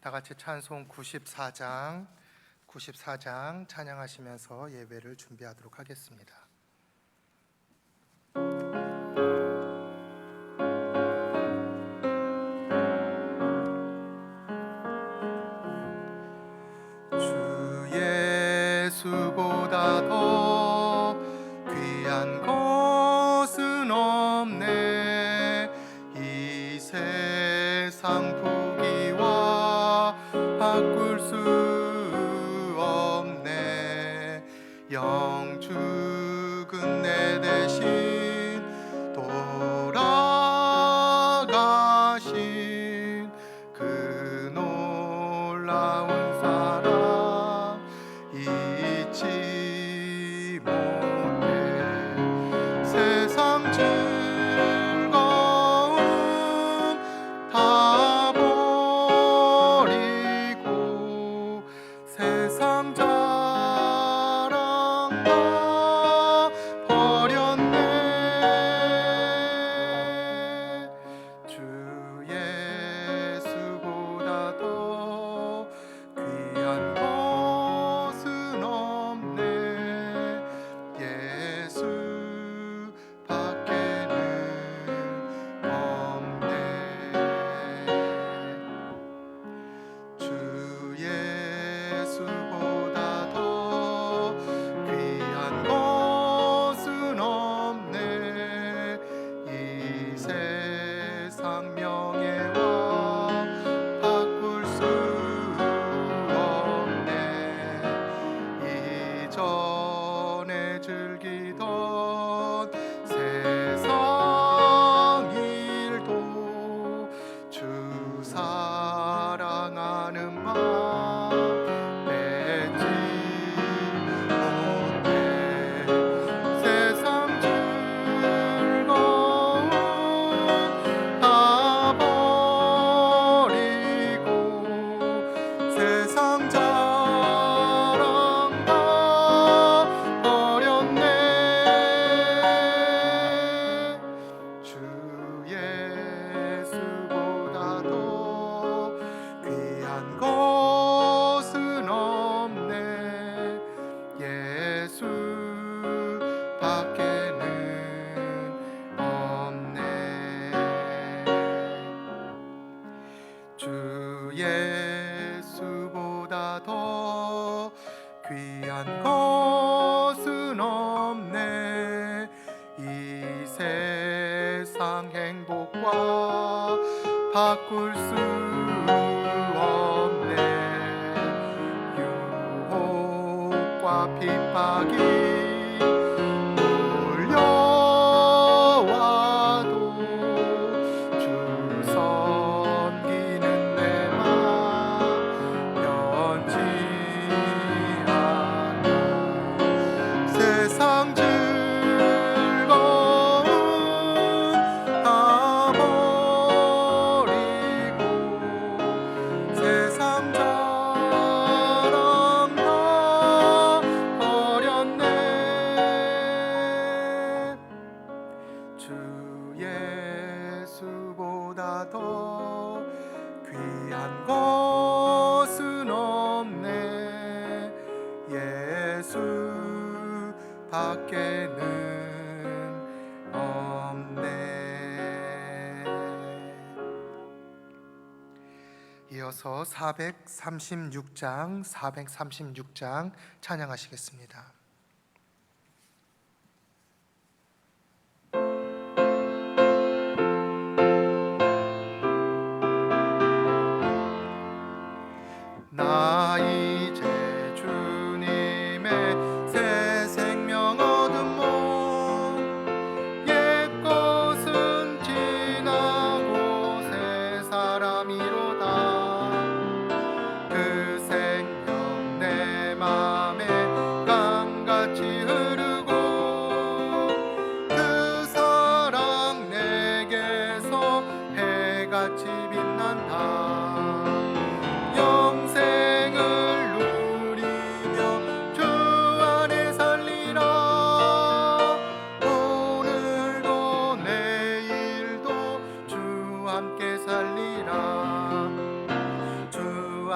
다 같이 찬송 94장 찬양하시면서 예배를 준비하도록 하겠습니다. 주 예수보다 더 귀한 것은 없네. 이 세상 부귀와 바꿀 수 없네. 영죽은 내 대신 돌아가신 그 놀라운 사랑 잊지 못해. 세상 즐거움 다 버리고 세상 자랑 다 버렸네. 주 예수보다 더 귀한 것은 없네. 예수 밖에는 없네. 주 예수보다 더 귀한 것은 없네. 이 세상 명예와 바꿀 수 없네. 이전에 즐기던 세상 일도 주 사랑하는 마음 뺏지 못해. 세상 즐거움 다 버리고 세상 자랑 다 버렸네. 주 예수보다 더 귀한 것은 없네. 예수 밖에는 없네. 주 예수보다 더 귀한 것은 없네. 이 세상 행복과 바꿀 수 없네. 유혹과 핍박이 몰려와도 주 섬기는 내 맘 변치 않아. 세상 즐거움 다 버리고 세상 자랑 다 버렸네. 주 예수보다 더 귀한 것은 없네. 예수 밖에는 없네. 이어서 436장 찬양하시겠습니다. 나 이제 주님의 새 생명 얻은 몸, 옛 것은 지나고 새 사람이로다. 그 생명 내 맘에 강같이 흐르고 그 사랑 내게서 해같이 빛난다. 영생을 누리며 주 안에 살리라. 오늘도 내일도 주 함께 살리라. 주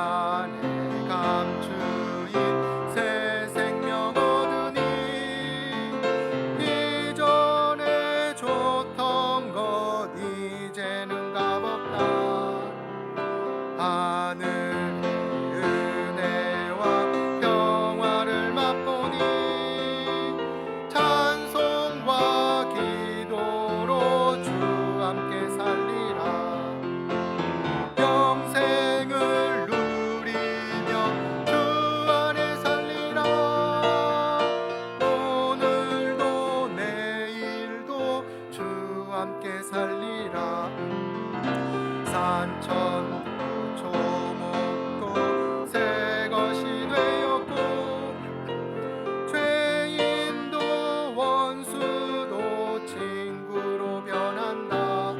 만천도 조목도 새 것이 되었고 죄인도 원수도 친구로 변한다.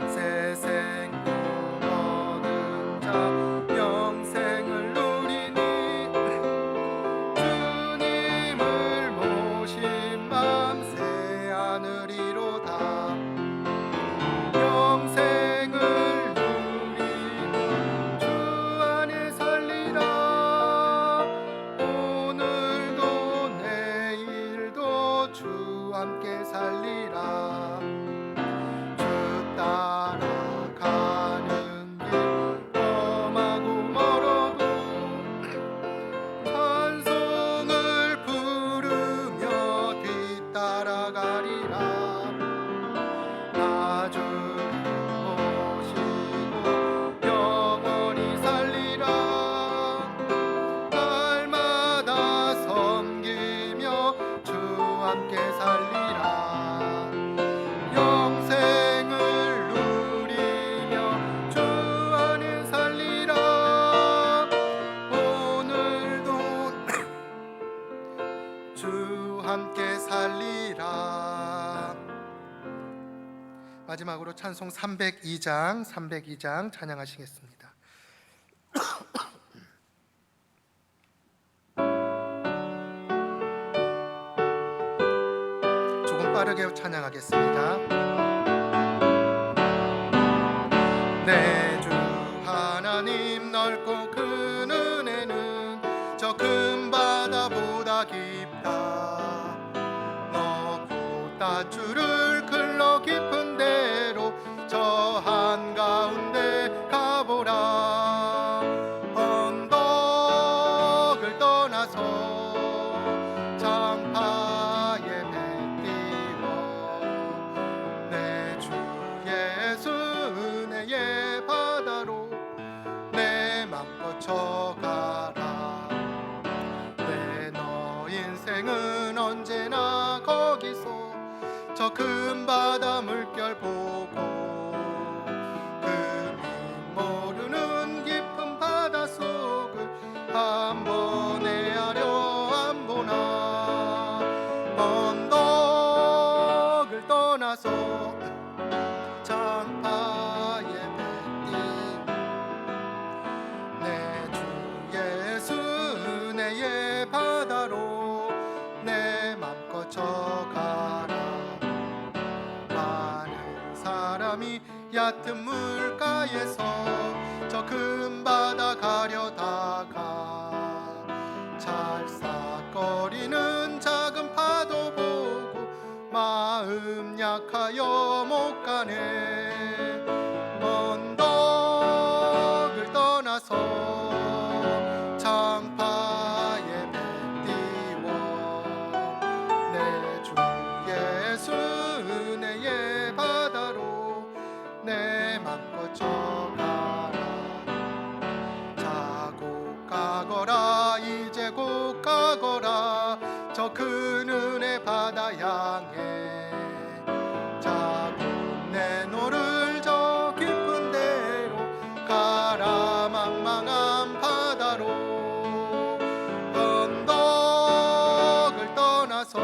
새 생명 얻은 자 영생을 누리니 주님을 모신 밤 새 하늘이로다. 영생을 누리며 주 안에 살리라. 오늘도 내일도 주 함께 살리라. 주 따라가는 길 험하고 멀어도 찬송을 부르며 뒤따라가리라. 나 주를 모시고 영원히 살리라. 날마다 섬기며 주 함께 살리라. 영생을 누리며 주 안에 살리라. 오늘도 주 함께 살리라. 마지막으로 찬송 302장 찬양하시겠습니다. 조금 빠르게 찬양하겠습니다. 내 주 하나님 넓고 큰 은혜는 저 큰 바다보다 깊다. 너 붓다줄을 흘러 깊은 데로 저 한가운데 가보라. 언덕을 떠나서 장파에 배 띄워 내 주 예수 은혜의 바다로 내 맘껏 쳐가라. 내 너 인생은 언제나 거기서 저 큰 바다 물결 보고 그 미 모르는 깊은 바닷속을 한번 헤아려 안 보나. 언덕을 떠나서 장파에 뱉긴 내 주 예수 은혜의 바다로 내 맘껏 쳐가라. 많은 사람이 얕은 물가에서 저 큰 바다 가려다가 찰싹거리는 작은 파도 보고 마음 약하여 못 가네. 언덕을 떠나서 장파에 배 띄워 내 주 예수 은혜의 바다로 내 맘껏 쳐가라. 자고 가거라. 이제 곧 가거라. 저 큰 은혜 바다 향해 자고 내노를 저 깊은 데로 가라. 망망한 바다로 언덕을 떠나서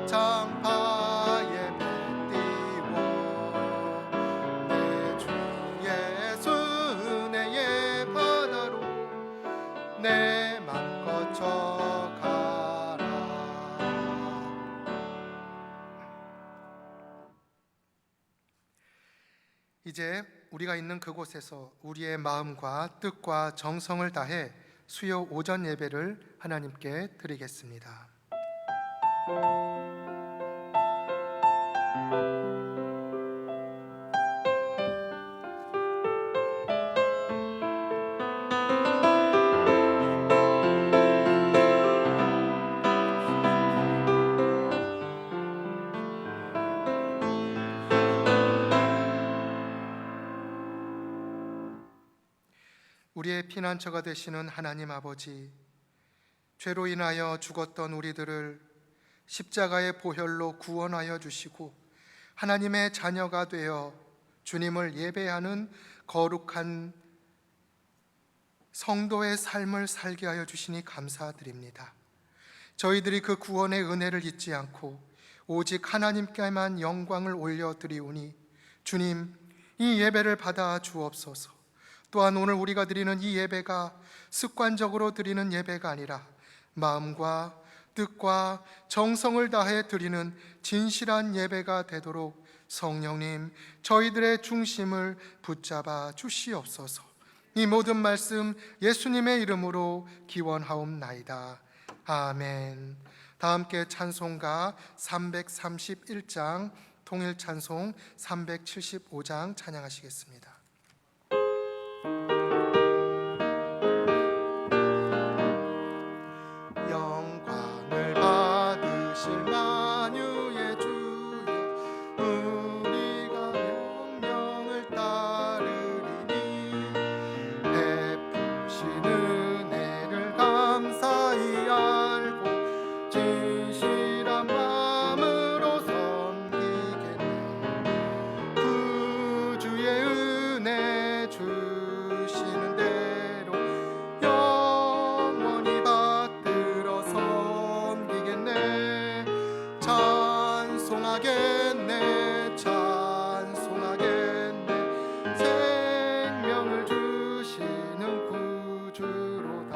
장파에 배 띄워 내 주 예수 은혜의 바다로 내 맘껏 쳐가라. 이제 우리가 있는 그곳에서 우리의 마음과 뜻과 정성을 다해 수요 오전 예배를 하나님께 드리겠습니다. 우리의 피난처가 되시는 하나님 아버지, 죄로 인하여 죽었던 우리들을 십자가의 보혈로 구원하여 주시고 하나님의 자녀가 되어 주님을 예배하는 거룩한 성도의 삶을 살게 하여 주시니 감사드립니다. 저희들이 그 구원의 은혜를 잊지 않고 오직 하나님께만 영광을 올려드리오니 주님, 이 예배를 받아 주옵소서. 또한 오늘 우리가 드리는 이 예배가 습관적으로 드리는 예배가 아니라 마음과 뜻과 정성을 다해 드리는 진실한 예배가 되도록 성령님, 저희들의 중심을 붙잡아 주시옵소서. 이 모든 말씀 예수님의 이름으로 기원하옵나이다. 아멘. 다 함께 찬송가 331장, 통일 찬송 375장 찬양하시겠습니다. 영광을 받으실 만유의 주여, 우리가 명령을 따르리니 베푸신 은혜를 감사히 알고 진실한 마음으로 섬기겠네. 구주의 은혜 주시는 대로 영원히 받들어 섬기겠네. 찬송하겠네, 찬송하겠네. 생명을 주시는 구주로다.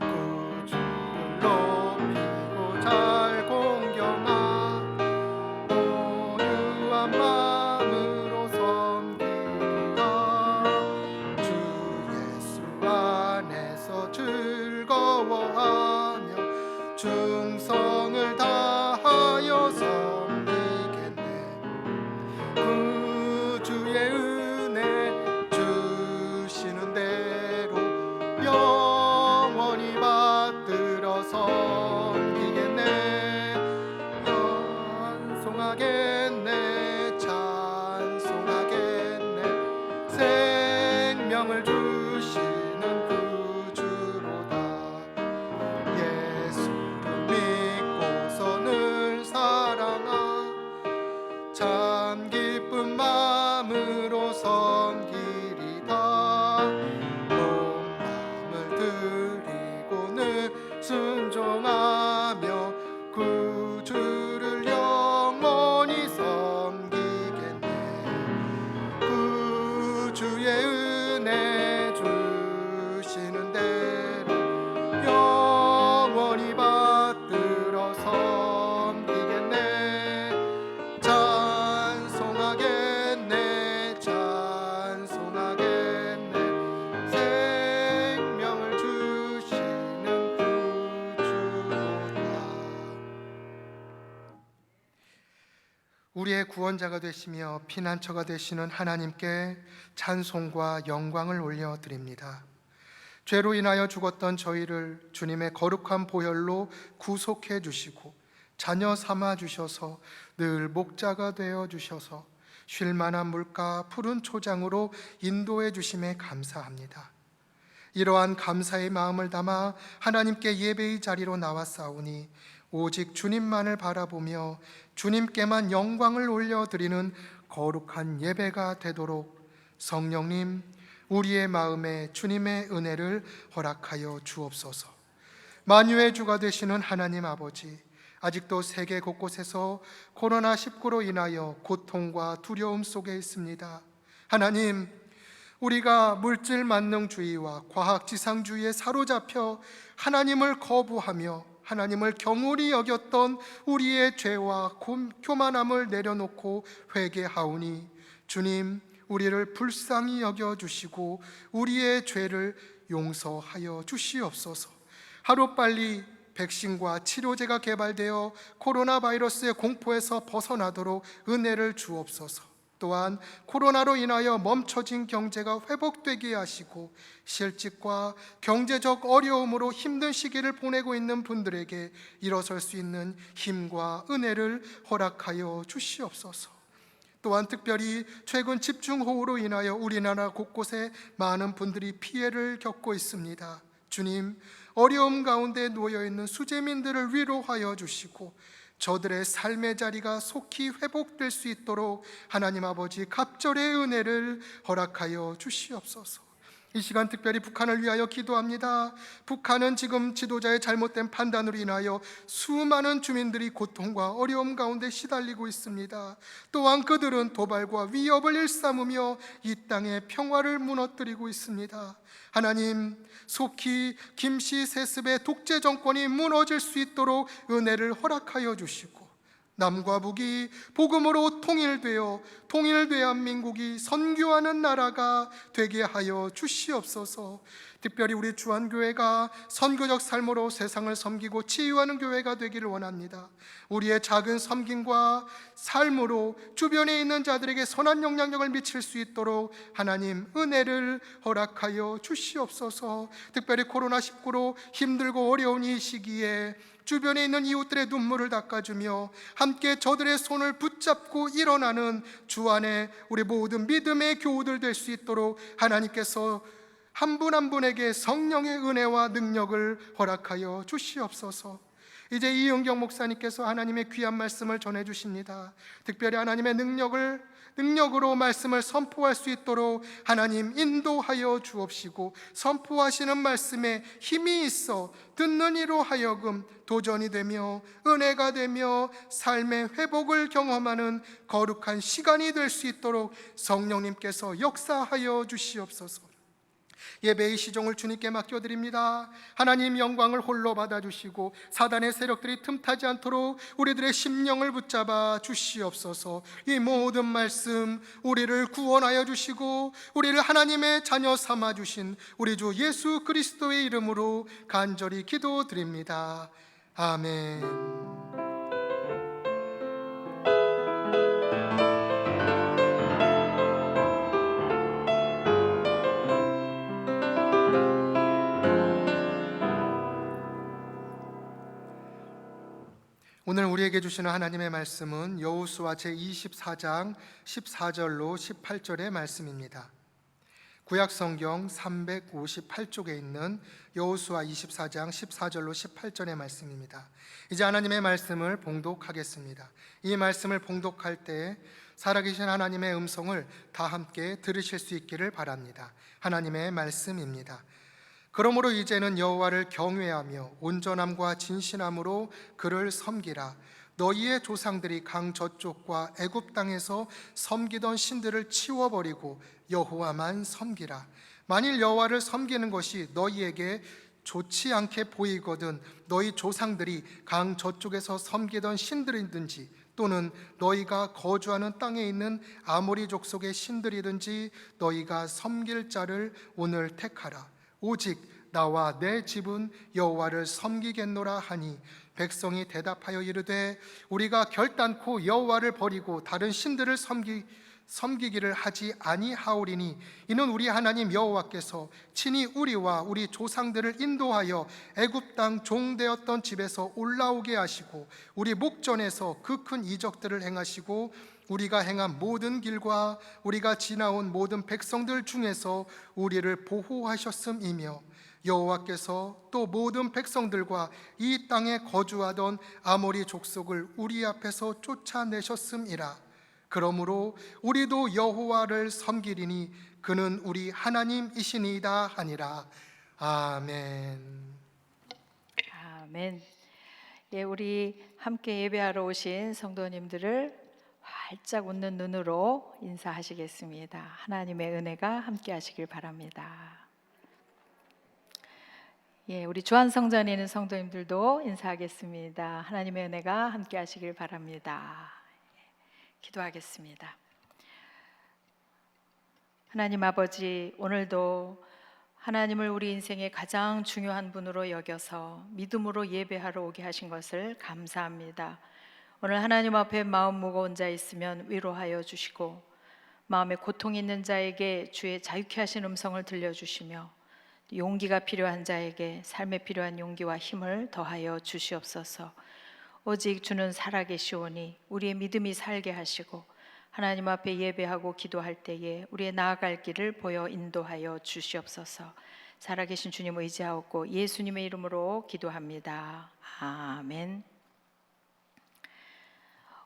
구주를 높이고 잘 공경하고 온유한 마음으로 섬기리라. 주 예수 안에서 즐거워하며 충성을 다하여 섬기겠네. 구주의 은혜 주시는 대로 영원히 받들어 섬기겠네. 찬송하겠네, 찬송하겠네. 생명을 주시는 구주로다. 예수를 믿고서 늘 사랑하 참 기쁜 마음으로 섬기리다. 온 마음을 드리고 늘 순종하며 구주를 영원히 섬기겠네. 구주의 은혜 주시는 대로 영원히 받들어 섬기겠네. 찬송하겠네, 찬송하겠네. 생명을 주시는 구주로다. 우리의 구원자가 되시며 피난처가 되시는 하나님께 찬송과 영광을 올려드립니다. 죄로 인하여 죽었던 저희를 주님의 거룩한 보혈로 구속해 주시고 자녀 삼아 주셔서 늘 목자가 되어 주셔서 쉴만한 물가 푸른 초장으로 인도해 주심에 감사합니다. 이러한 감사의 마음을 담아 하나님께 예배의 자리로 나왔사오니 오직 주님만을 바라보며 주님께만 영광을 올려드리는 거룩한 예배가 되도록 성령님, 우리의 마음에 주님의 은혜를 허락하여 주옵소서. 만유의 주가 되시는 하나님 아버지, 아직도 세계 곳곳에서 코로나19로 인하여 고통과 두려움 속에 있습니다. 하나님, 우리가 물질 만능주의와 과학지상주의에 사로잡혀 하나님을 거부하며 하나님을 경홀히 여겼던 우리의 죄와 교만함을 내려놓고 회개하오니 주님, 우리를 불쌍히 여겨주시고 우리의 죄를 용서하여 주시옵소서. 하루빨리 백신과 치료제가 개발되어 코로나 바이러스의 공포에서 벗어나도록 은혜를 주옵소서. 또한 코로나로 인하여 멈춰진 경제가 회복되게 하시고 실직과 경제적 어려움으로 힘든 시기를 보내고 있는 분들에게 일어설 수 있는 힘과 은혜를 허락하여 주시옵소서. 또한 특별히 최근 집중호우로 인하여 우리나라 곳곳에 많은 분들이 피해를 겪고 있습니다. 주님, 어려움 가운데 놓여있는 수재민들을 위로하여 주시고 저들의 삶의 자리가 속히 회복될 수 있도록 하나님 아버지 갑절의 은혜를 허락하여 주시옵소서. 이 시간 특별히 북한을 위하여 기도합니다. 북한은 지금 지도자의 잘못된 판단으로 인하여 수많은 주민들이 고통과 어려움 가운데 시달리고 있습니다. 또한 그들은 도발과 위협을 일삼으며 이 땅의 평화를 무너뜨리고 있습니다. 하나님, 속히 김씨 세습의 독재 정권이 무너질 수 있도록 은혜를 허락하여 주시고, 남과 북이 복음으로 통일되어 대한민국이 선교하는 나라가 되게 하여 주시옵소서. 특별히 우리 주한교회가 선교적 삶으로 세상을 섬기고 치유하는 교회가 되기를 원합니다. 우리의 작은 섬김과 삶으로 주변에 있는 자들에게 선한 영향력을 미칠 수 있도록 하나님 은혜를 허락하여 주시옵소서. 특별히 코로나19로 힘들고 어려운 이 시기에 주변에 있는 이웃들의 눈물을 닦아주며 함께 저들의 손을 붙잡고 일어나는 주 안에 우리 모든 믿음의 교우들 될 수 있도록 하나님께서 한 분 한 분에게 성령의 은혜와 능력을 허락하여 주시옵소서. 이제 이은경 목사님께서 하나님의 귀한 말씀을 전해주십니다. 특별히 하나님의 능력으로 말씀을 선포할 수 있도록 하나님 인도하여 주옵시고, 선포하시는 말씀에 힘이 있어 듣는 이로 하여금 도전이 되며 은혜가 되며 삶의 회복을 경험하는 거룩한 시간이 될 수 있도록 성령님께서 역사하여 주시옵소서. 예배의 시종을 주님께 맡겨드립니다. 하나님 영광을 홀로 받아주시고 사단의 세력들이 틈타지 않도록 우리들의 심령을 붙잡아 주시옵소서. 이 모든 말씀 우리를 구원하여 주시고 우리를 하나님의 자녀 삼아주신 우리 주 예수 그리스도의 이름으로 간절히 기도드립니다. 아멘. 오늘 우리에게 주시는 하나님의 말씀은 여호수아 제24장 14절로 18절의 말씀입니다. 구약성경 358쪽에 있는 여호수아 24장 14절로 18절의 말씀입니다. 이제 하나님의 말씀을 봉독하겠습니다. 이 말씀을 봉독할 때 살아계신 하나님의 음성을 다 함께 들으실 수 있기를 바랍니다. 하나님의 말씀입니다. 그러므로 이제는 여호와를 경외하며 온전함과 진실함으로 그를 섬기라. 너희의 조상들이 강 저쪽과 애굽 땅에서 섬기던 신들을 치워버리고 여호와만 섬기라. 만일 여호와를 섬기는 것이 너희에게 좋지 않게 보이거든 너희 조상들이 강 저쪽에서 섬기던 신들이든지 또는 너희가 거주하는 땅에 있는 아모리 족속의 신들이든지 너희가 섬길 자를 오늘 택하라. 오직 나와 내 집은 여호와를 섬기겠노라 하니 백성이 대답하여 이르되 우리가 결단코 여호와를 버리고 다른 신들을 섬기기를 하지 아니하오리니 이는 우리 하나님 여호와께서 친히 우리와 우리 조상들을 인도하여 애굽 땅 종되었던 집에서 올라오게 하시고 우리 목전에서 그 큰 이적들을 행하시고 우리가 행한 모든 길과 우리가 지나온 모든 백성들 중에서 우리를 보호하셨음이며 여호와께서 또 모든 백성들과 이 땅에 거주하던 아모리 족속을 우리 앞에서 쫓아내셨음이라. 그러므로 우리도 여호와를 섬기리니 그는 우리 하나님이시니이다 하니라. 아멘. 아멘. 예, 우리 함께 예배하러 오신 성도님들을 활짝 웃는 눈으로 인사하시겠습니다. 하나님의 은혜가 함께 하시길 바랍니다. 예, 우리 주한성전에 있는 성도님들도 인사하겠습니다. 하나님의 은혜가 함께 하시길 바랍니다. 기도하겠습니다. 하나님 아버지, 오늘도 하나님을 우리 인생의 가장 중요한 분으로 여겨서 믿음으로 예배하러 오게 하신 것을 감사합니다. 오늘 하나님 앞에 마음 무거운 자 있으면 위로하여 주시고 마음에 고통 있는 자에게 주의 자유케 하신 음성을 들려주시며 용기가 필요한 자에게 삶에 필요한 용기와 힘을 더하여 주시옵소서. 오직 주는 살아계시오니 우리의 믿음이 살게 하시고 하나님 앞에 예배하고 기도할 때에 우리의 나아갈 길을 보여 인도하여 주시옵소서. 살아계신 주님 의지하옵고 예수님의 이름으로 기도합니다. 아멘.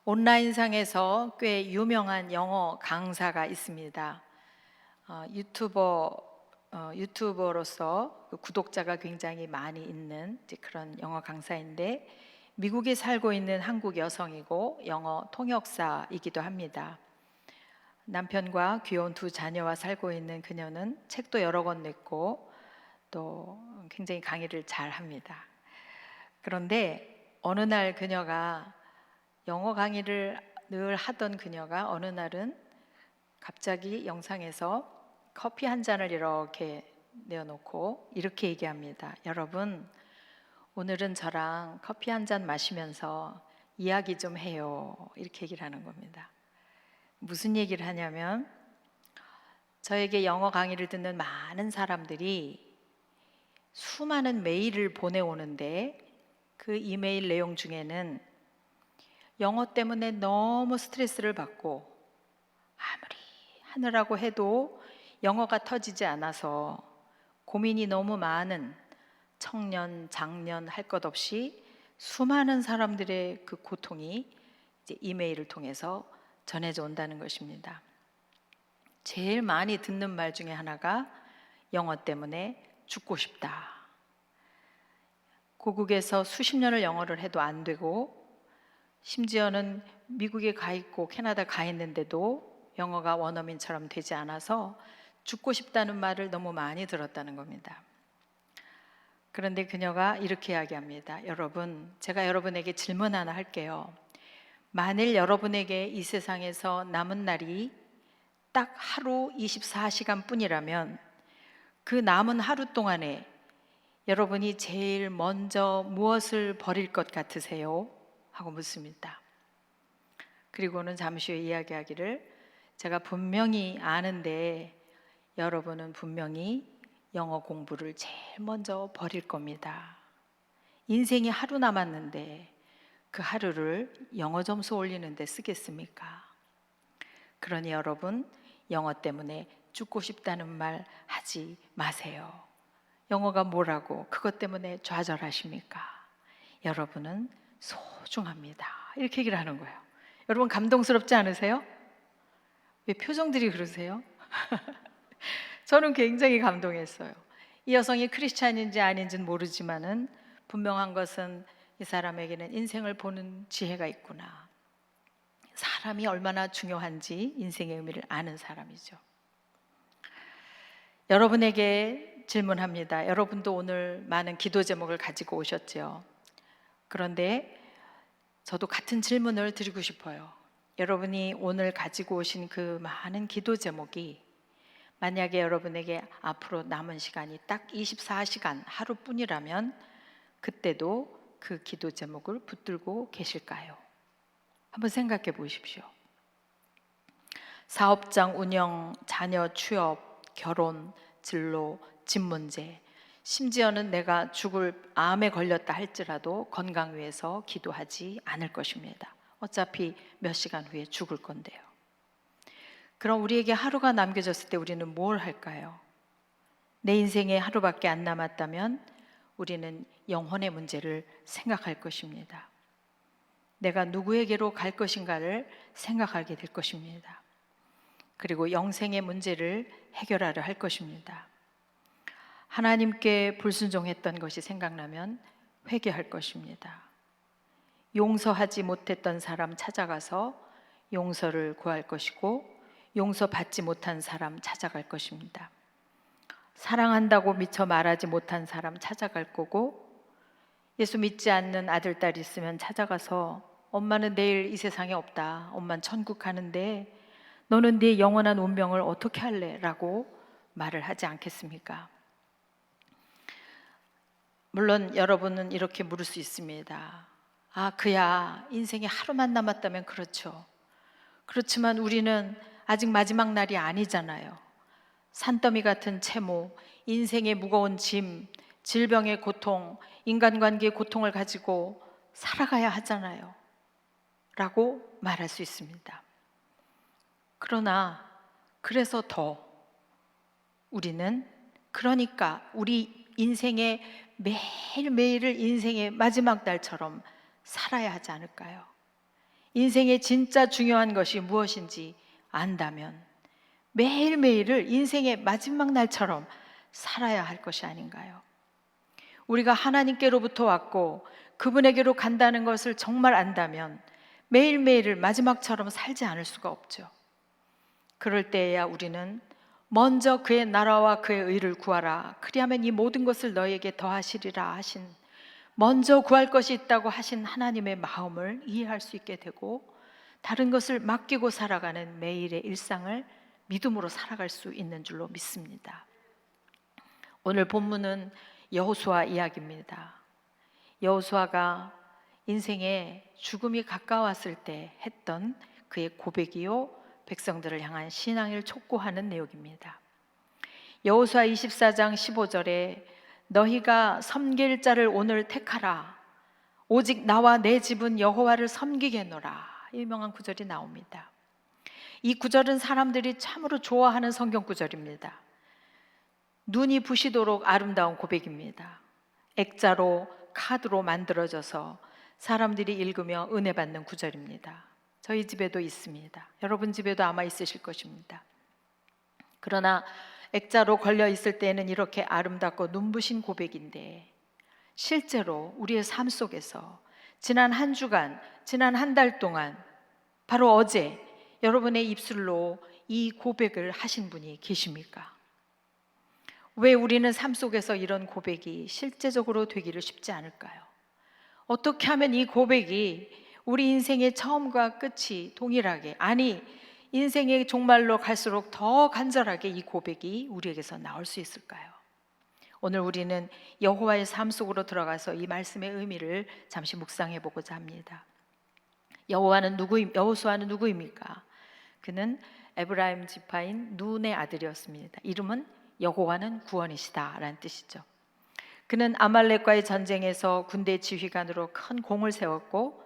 온라인상에서 꽤 유명한 영어 강사가 있습니다. 유튜버로서 그 구독자가 굉장히 많이 있는 이제 그런 영어 강사인데, 미국에 살고 있는 한국 여성이고 영어 통역사이기도 합니다. 남편과 귀여운 두 자녀와 살고 있는 그녀는 책도 여러 권 냈고 또 굉장히 강의를 잘 합니다. 그런데 어느 날 그녀가 영어 강의를 늘 하던 그녀가 어느 날은 갑자기 영상에서 커피 한 잔을 이렇게 내어놓고 이렇게 얘기합니다. 여러분, 오늘은 저랑 커피 한 잔 마시면서 이야기 좀 해요. 이렇게 얘기를 하는 겁니다. 무슨 얘기를 하냐면, 저에게 영어 강의를 듣는 많은 사람들이 수많은 메일을 보내오는데 그 이메일 내용 중에는 영어 때문에 너무 스트레스를 받고 아무리 하느라고 해도 영어가 터지지 않아서 고민이 너무 많은 청년, 장년 할 것 없이 수많은 사람들의 그 고통이 이제 이메일을 통해서 전해져 온다는 것입니다. 제일 많이 듣는 말 중에 하나가 영어 때문에 죽고 싶다. 고국에서 수십 년을 영어를 해도 안 되고, 심지어는 미국에 가 있고 캐나다 가 있는데도 영어가 원어민처럼 되지 않아서 죽고 싶다는 말을 너무 많이 들었다는 겁니다. 그런데 그녀가 이렇게 이야기합니다. 여러분, 제가 여러분에게 질문 하나 할게요. 만일 여러분에게 이 세상에서 남은 날이 딱 하루 24시간 뿐이라면 그 남은 하루 동안에 여러분이 제일 먼저 무엇을 버릴 것 같으세요? 하고 묻습니다. 그리고는 잠시 후에 이야기하기를, 제가 분명히 아는데 여러분은 분명히 영어 공부를 제일 먼저 버릴 겁니다. 인생이 하루 남았는데 그 하루를 영어 점수 올리는 데 쓰겠습니까? 그러니 여러분, 영어 때문에 죽고 싶다는 말 하지 마세요. 영어가 뭐라고 그것 때문에 좌절하십니까? 여러분은 소중합니다. 이렇게 얘기를 하는 거예요. 여러분, 감동스럽지 않으세요? 왜 표정들이 그러세요? 저는 굉장히 감동했어요. 이 여성이 크리스찬인지 아닌지는 모르지만은 분명한 것은 이 사람에게는 인생을 보는 지혜가 있구나. 사람이 얼마나 중요한지 인생의 의미를 아는 사람이죠. 여러분에게 질문합니다. 여러분도 오늘 많은 기도 제목을 가지고 오셨죠. 그런데 저도 같은 질문을 드리고 싶어요. 여러분이 오늘 가지고 오신 그 많은 기도 제목이 만약에 여러분에게 앞으로 남은 시간이 딱 24시간 하루뿐이라면 그때도 그 기도 제목을 붙들고 계실까요? 한번 생각해 보십시오. 사업장 운영, 자녀 취업, 결혼, 진로, 집 문제, 심지어는 내가 죽을 암에 걸렸다 할지라도 건강 위해서 기도하지 않을 것입니다. 어차피 몇 시간 후에 죽을 건데요. 그럼 우리에게 하루가 남겨졌을 때 우리는 뭘 할까요? 내 인생에 하루밖에 안 남았다면 우리는 영혼의 문제를 생각할 것입니다. 내가 누구에게로 갈 것인가를 생각하게 될 것입니다. 그리고 영생의 문제를 해결하려 할 것입니다. 하나님께 불순종했던 것이 생각나면 회개할 것입니다. 용서하지 못했던 사람 찾아가서 용서를 구할 것이고, 용서받지 못한 사람 찾아갈 것입니다. 사랑한다고 미처 말하지 못한 사람 찾아갈 거고, 예수 믿지 않는 아들, 딸 있으면 찾아가서 엄마는 내일 이 세상에 없다. 엄마는 천국 가는데 너는 네 영원한 운명을 어떻게 할래? 라고 말을 하지 않겠습니까? 물론 여러분은 이렇게 물을 수 있습니다. 아, 그야 인생에 하루만 남았다면 그렇죠. 그렇지만 우리는 아직 마지막 날이 아니잖아요. 산더미 같은 채모, 인생의 무거운 짐, 질병의 고통, 인간관계의 고통을 가지고 살아가야 하잖아요. 라고 말할 수 있습니다. 그러나 그래서 더 우리는, 그러니까 우리 인생의 매일매일을 인생의 마지막 날처럼 살아야 하지 않을까요? 인생에 진짜 중요한 것이 무엇인지 안다면 매일매일을 인생의 마지막 날처럼 살아야 할 것이 아닌가요? 우리가 하나님께로부터 왔고 그분에게로 간다는 것을 정말 안다면 매일매일을 마지막처럼 살지 않을 수가 없죠. 그럴 때에야 우리는 먼저 그의 나라와 그의 의를 구하라, 그리하면 이 모든 것을 너에게 더하시리라 하신, 먼저 구할 것이 있다고 하신 하나님의 마음을 이해할 수 있게 되고 다른 것을 맡기고 살아가는 매일의 일상을 믿음으로 살아갈 수 있는 줄로 믿습니다. 오늘 본문은 여호수아 이야기입니다. 여호수아가 인생에 죽음이 가까웠을 때 했던 그의 고백이요, 백성들을 향한 신앙을 촉구하는 내용입니다. 여호수아 24장 15절에 너희가 섬길 자를 오늘 택하라, 오직 나와 내 집은 여호와를 섬기겠노라, 유명한 구절이 나옵니다. 이 구절은 사람들이 참으로 좋아하는 성경 구절입니다. 눈이 부시도록 아름다운 고백입니다. 액자로 카드로 만들어져서 사람들이 읽으며 은혜 받는 구절입니다. 저희 집에도 있습니다. 여러분 집에도 아마 있으실 것입니다. 그러나 액자로 걸려 있을 때는 이렇게 아름답고 눈부신 고백인데 실제로 우리의 삶 속에서 지난 한 주간, 지난 한 달 동안, 바로 어제 여러분의 입술로 이 고백을 하신 분이 계십니까? 왜 우리는 삶 속에서 이런 고백이 실제적으로 되기를 쉽지 않을까요? 어떻게 하면 이 고백이 우리 인생의 처음과 끝이 동일하게, 아니 인생의 종말로 갈수록 더 간절하게 이 고백이 우리에게서 나올 수 있을까요? 오늘 우리는 여호와의 삶 속으로 들어가서 이 말씀의 의미를 잠시 묵상해 보고자 합니다. 여호수아는 누구입니까? 그는 에브라임 지파인 눈의 아들이었습니다. 이름은 여호와는 구원이시다라는 뜻이죠. 그는 아말렉과의 전쟁에서 군대 지휘관으로 큰 공을 세웠고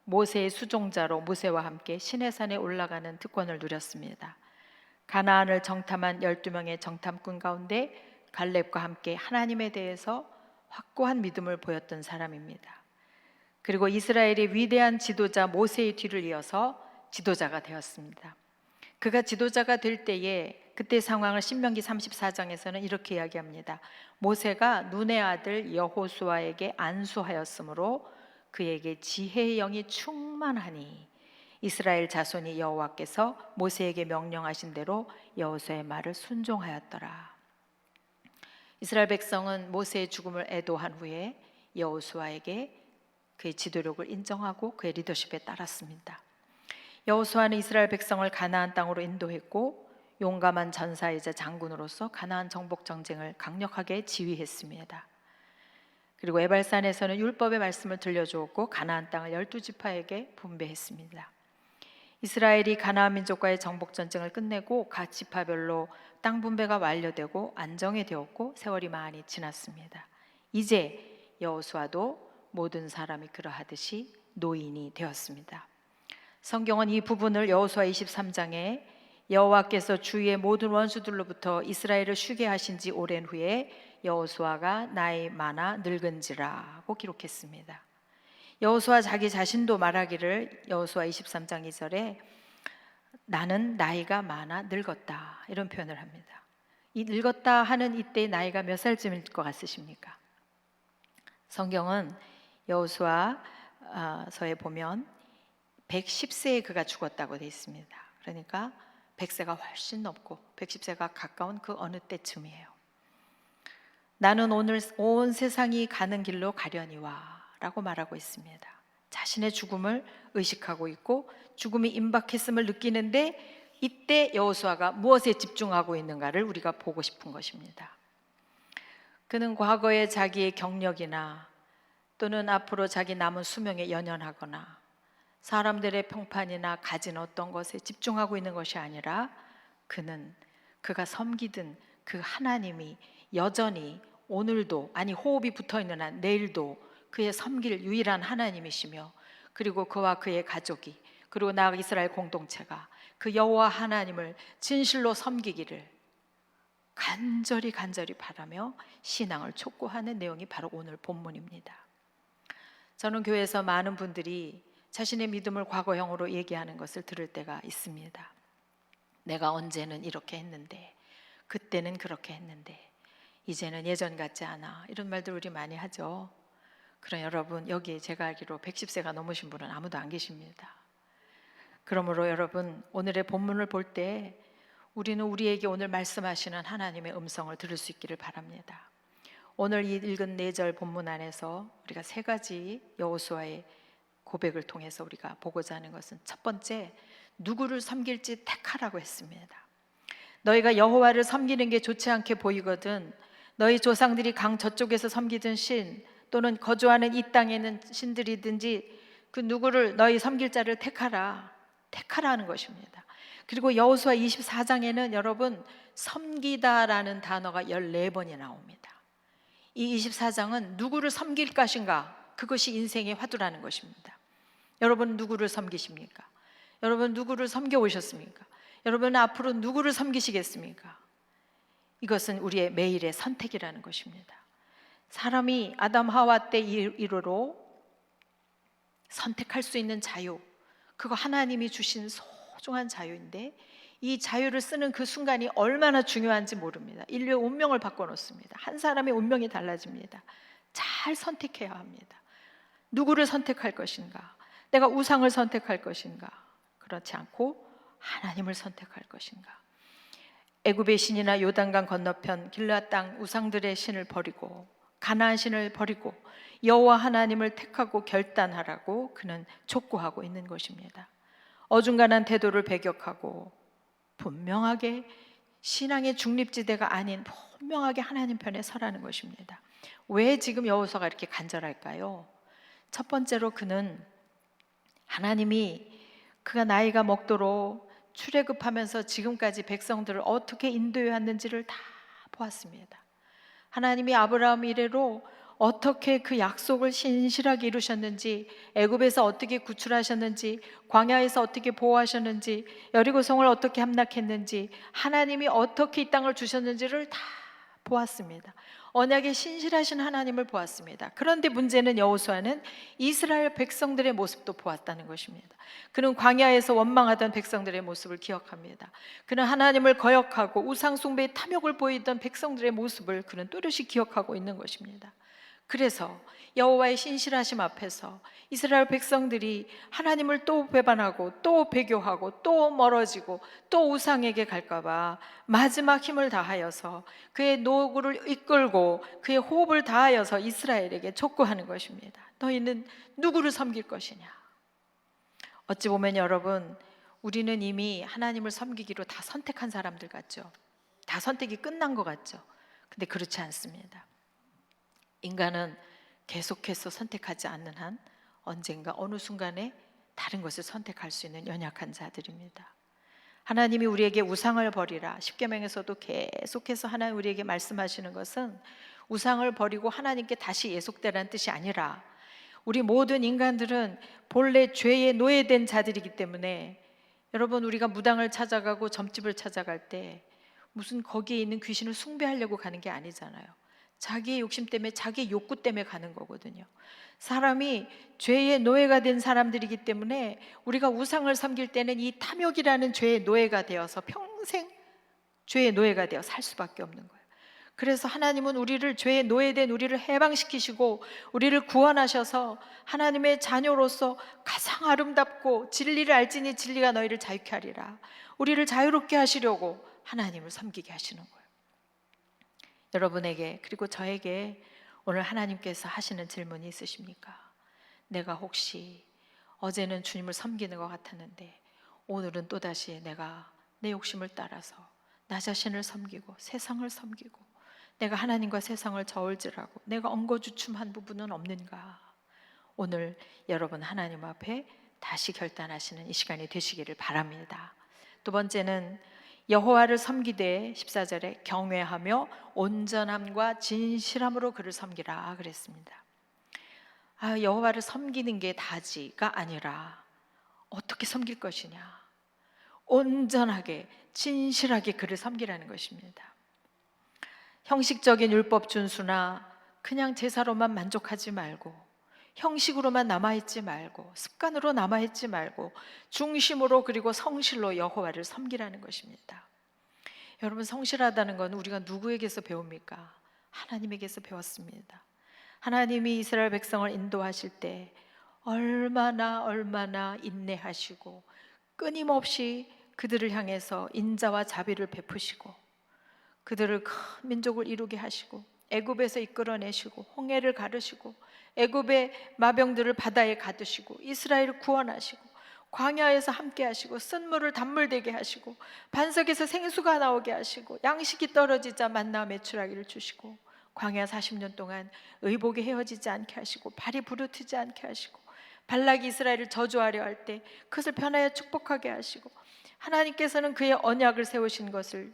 모세의 수종자로 모세와 함께 시내산에 올라가는 특권을 누렸습니다. 가나안을 정탐한 12명의 정탐꾼 가운데 갈렙과 함께 하나님에 대해서 확고한 믿음을 보였던 사람입니다. 그리고 이스라엘의 위대한 지도자 모세의 뒤를 이어서 지도자가 되었습니다. 그가 지도자가 될 때에 그때 상황을 신명기 34장에서는 이렇게 이야기합니다. 모세가 눈의 아들 여호수아에게 안수하였으므로 그에게 지혜의 영이 충만하니 이스라엘 자손이 여호와께서 모세에게 명령하신 대로 여호수아의 말을 순종하였더라. 이스라엘 백성은 모세의 죽음을 애도한 후에 여호수아에게 그의 지도력을 인정하고 그의 리더십에 따랐습니다. 여호수아는 이스라엘 백성을 가나안 땅으로 인도했고 용감한 전사이자 장군으로서 가나안 정복 전쟁을 강력하게 지휘했습니다. 그리고 에발산에서는 율법의 말씀을 들려주었고 가나안 땅을 12지파에게 분배했습니다. 이스라엘이 가나안 민족과의 정복 전쟁을 끝내고 각 지파별로 땅 분배가 완료되고 안정이 되었고 세월이 많이 지났습니다. 이제 여호수아도 모든 사람이 그러하듯이 노인이 되었습니다. 성경은 이 부분을 여호수아 23장에 여호와께서 주위의 모든 원수들로부터 이스라엘을 쉬게 하신 지 오랜 후에 여호수아가 나이 많아 늙은지라고 기록했습니다. 여호수아 자기 자신도 말하기를 여호수아 23장 2절에 나는 나이가 많아 늙었다, 이런 표현을 합니다. 이 늙었다 하는 이때 나이가 몇 살쯤일 것 같으십니까? 성경은 여호수아서에 보면 110세에 그가 죽었다고 되어 있습니다. 그러니까 100세가 훨씬 넘고 110세가 가까운 그 어느 때쯤이에요. 나는 오늘 온 세상이 가는 길로 가려니와 라고 말하고 있습니다. 자신의 죽음을 의식하고 있고 죽음이 임박했음을 느끼는데 이때 여호수아가 무엇에 집중하고 있는가를 우리가 보고 싶은 것입니다. 그는 과거에 자기의 경력이나 또는 앞으로 자기 남은 수명에 연연하거나 사람들의 평판이나 가진 어떤 것에 집중하고 있는 것이 아니라 그는 그가 섬기던 그 하나님이 여전히 오늘도, 아니 호흡이 붙어있는 한 내일도 그의 섬길 유일한 하나님이시며 그리고 그와 그의 가족이 그리고 나아가 이스라엘 공동체가 그 여호와 하나님을 진실로 섬기기를 간절히 바라며 신앙을 촉구하는 내용이 바로 오늘 본문입니다. 저는 교회에서 많은 분들이 자신의 믿음을 과거형으로 얘기하는 것을 들을 때가 있습니다. 내가 언제는 이렇게 했는데, 그때는 그렇게 했는데, 이제는 예전 같지 않아, 이런 말들 우리 많이 하죠. 그럼 여러분, 여기에 제가 알기로 110세가 넘으신 분은 아무도 안 계십니다. 그러므로 여러분, 오늘의 본문을 볼 때 우리는 우리에게 오늘 말씀하시는 하나님의 음성을 들을 수 있기를 바랍니다. 오늘 읽은 4절 본문 안에서 우리가 3가지 여호수아의 고백을 통해서 우리가 보고자 하는 것은, 첫 번째, 누구를 섬길지 택하라고 했습니다. 너희가 여호와를 섬기는 게 좋지 않게 보이거든 너희 조상들이 강 저쪽에서 섬기던 신 또는 거주하는 이 땅에 있는 신들이든지 그 누구를 너희 섬길 자를 택하라는 것입니다. 그리고 여호수아 24장에는 여러분, 섬기다라는 단어가 14번이 나옵니다. 이 24장은 누구를 섬길 것인가, 그것이 인생의 화두라는 것입니다. 여러분, 누구를 섬기십니까? 여러분, 누구를 섬겨 오셨습니까? 여러분, 앞으로 누구를 섬기시겠습니까? 이것은 우리의 매일의 선택이라는 것입니다. 사람이 아담 하와 때 이후로 선택할 수 있는 자유, 그거 하나님이 주신 소중한 자유인데, 이 자유를 쓰는 그 순간이 얼마나 중요한지 모릅니다. 인류의 운명을 바꿔놓습니다. 한 사람의 운명이 달라집니다. 잘 선택해야 합니다. 누구를 선택할 것인가? 내가 우상을 선택할 것인가? 그렇지 않고 하나님을 선택할 것인가? 애굽의 신이나 요단강 건너편 길르앗 땅 우상들의 신을 버리고 가나안 신을 버리고 여호와 하나님을 택하고 결단하라고 그는 촉구하고 있는 것입니다. 어중간한 태도를 배격하고 분명하게 신앙의 중립지대가 아닌 분명하게 하나님 편에 서라는 것입니다. 왜 지금 여호수아가 이렇게 간절할까요? 첫 번째로 그는 하나님이 그가 나이가 먹도록 출애굽하면서 지금까지 백성들을 어떻게 인도해 왔는지를 다 보았습니다. 하나님이 아브라함 이래로 어떻게 그 약속을 신실하게 이루셨는지, 애굽에서 어떻게 구출하셨는지, 광야에서 어떻게 보호하셨는지, 여리고성을 어떻게 함락했는지, 하나님이 어떻게 이 땅을 주셨는지를 다 보았습니다. 언약에 신실하신 하나님을 보았습니다. 그런데 문제는 여호수아는 이스라엘 백성들의 모습도 보았다는 것입니다. 그는 광야에서 원망하던 백성들의 모습을 기억합니다. 그는 하나님을 거역하고 우상 숭배의 탐욕을 보이던 백성들의 모습을 그는 또렷이 기억하고 있는 것입니다. 그래서 여호와의 신실하심 앞에서 이스라엘 백성들이 하나님을 또 배반하고 또 배교하고 또 멀어지고 또 우상에게 갈까봐 마지막 힘을 다하여서 그의 노구를 이끌고 그의 호흡을 다하여서 이스라엘에게 촉구하는 것입니다. 너희는 누구를 섬길 것이냐? 어찌 보면 여러분, 우리는 이미 하나님을 섬기기로 다 선택한 사람들 같죠? 다 선택이 끝난 것 같죠? 근데 그렇지 않습니다. 인간은 계속해서 선택하지 않는 한 언젠가 어느 순간에 다른 것을 선택할 수 있는 연약한 자들입니다. 하나님이 우리에게 우상을 버리라, 십계명에서도 계속해서 하나님 우리에게 말씀하시는 것은 우상을 버리고 하나님께 다시 예속되라는 뜻이 아니라, 우리 모든 인간들은 본래 죄에 노예된 자들이기 때문에, 여러분, 우리가 무당을 찾아가고 점집을 찾아갈 때 무슨 거기에 있는 귀신을 숭배하려고 가는 게 아니잖아요. 자기의 욕심 때문에, 자기의 욕구 때문에 가는 거거든요. 사람이 죄의 노예가 된 사람들이기 때문에 우리가 우상을 섬길 때는 이 탐욕이라는 죄의 노예가 되어서 평생 죄의 노예가 되어 살 수밖에 없는 거예요. 그래서 하나님은 우리를, 죄의 노예된 우리를 해방시키시고 우리를 구원하셔서 하나님의 자녀로서 가장 아름답고 진리를 알지니 진리가 너희를 자유케 하리라, 우리를 자유롭게 하시려고 하나님을 섬기게 하시는 거예요. 여러분에게, 그리고 저에게 오늘 하나님께서 하시는 질문이 있으십니까? 내가 혹시 어제는 주님을 섬기는 것 같았는데 오늘은 또다시 내가 내 욕심을 따라서 나 자신을 섬기고 세상을 섬기고 내가 하나님과 세상을 저울질하고 내가 엉거주춤한 부분은 없는가? 오늘 여러분 하나님 앞에 다시 결단하시는 이 시간이 되시기를 바랍니다. 두 번째는 여호와를 섬기되 14절에 경외하며 온전함과 진실함으로 그를 섬기라 그랬습니다. 여호와를 섬기는 게 다지가 아니라 어떻게 섬길 것이냐, 온전하게 진실하게 그를 섬기라는 것입니다. 형식적인 율법 준수나 그냥 제사로만 만족하지 말고 형식으로만 남아있지 말고, 습관으로 남아있지 말고 중심으로 그리고 성실로 여호와를 섬기라는 것입니다. 여러분, 성실하다는 건 우리가 누구에게서 배웁니까? 하나님에게서 배웠습니다. 하나님이 이스라엘 백성을 인도하실 때 얼마나 인내하시고 끊임없이 그들을 향해서 인자와 자비를 베푸시고 그들을 큰 민족을 이루게 하시고 애굽에서 이끌어내시고 홍해를 가르시고 애굽의 마병들을 바다에 가두시고 이스라엘을 구원하시고 광야에서 함께 하시고 쓴물을 단물되게 하시고 반석에서 생수가 나오게 하시고 양식이 떨어지자 만나 메추라기를 주시고 광야 40년 동안 의복이 헤어지지 않게 하시고 발이 부르트지 않게 하시고 발락이 이스라엘을 저주하려 할 때 그것을 변하여 축복하게 하시고 하나님께서는 그의 언약을 세우신 것을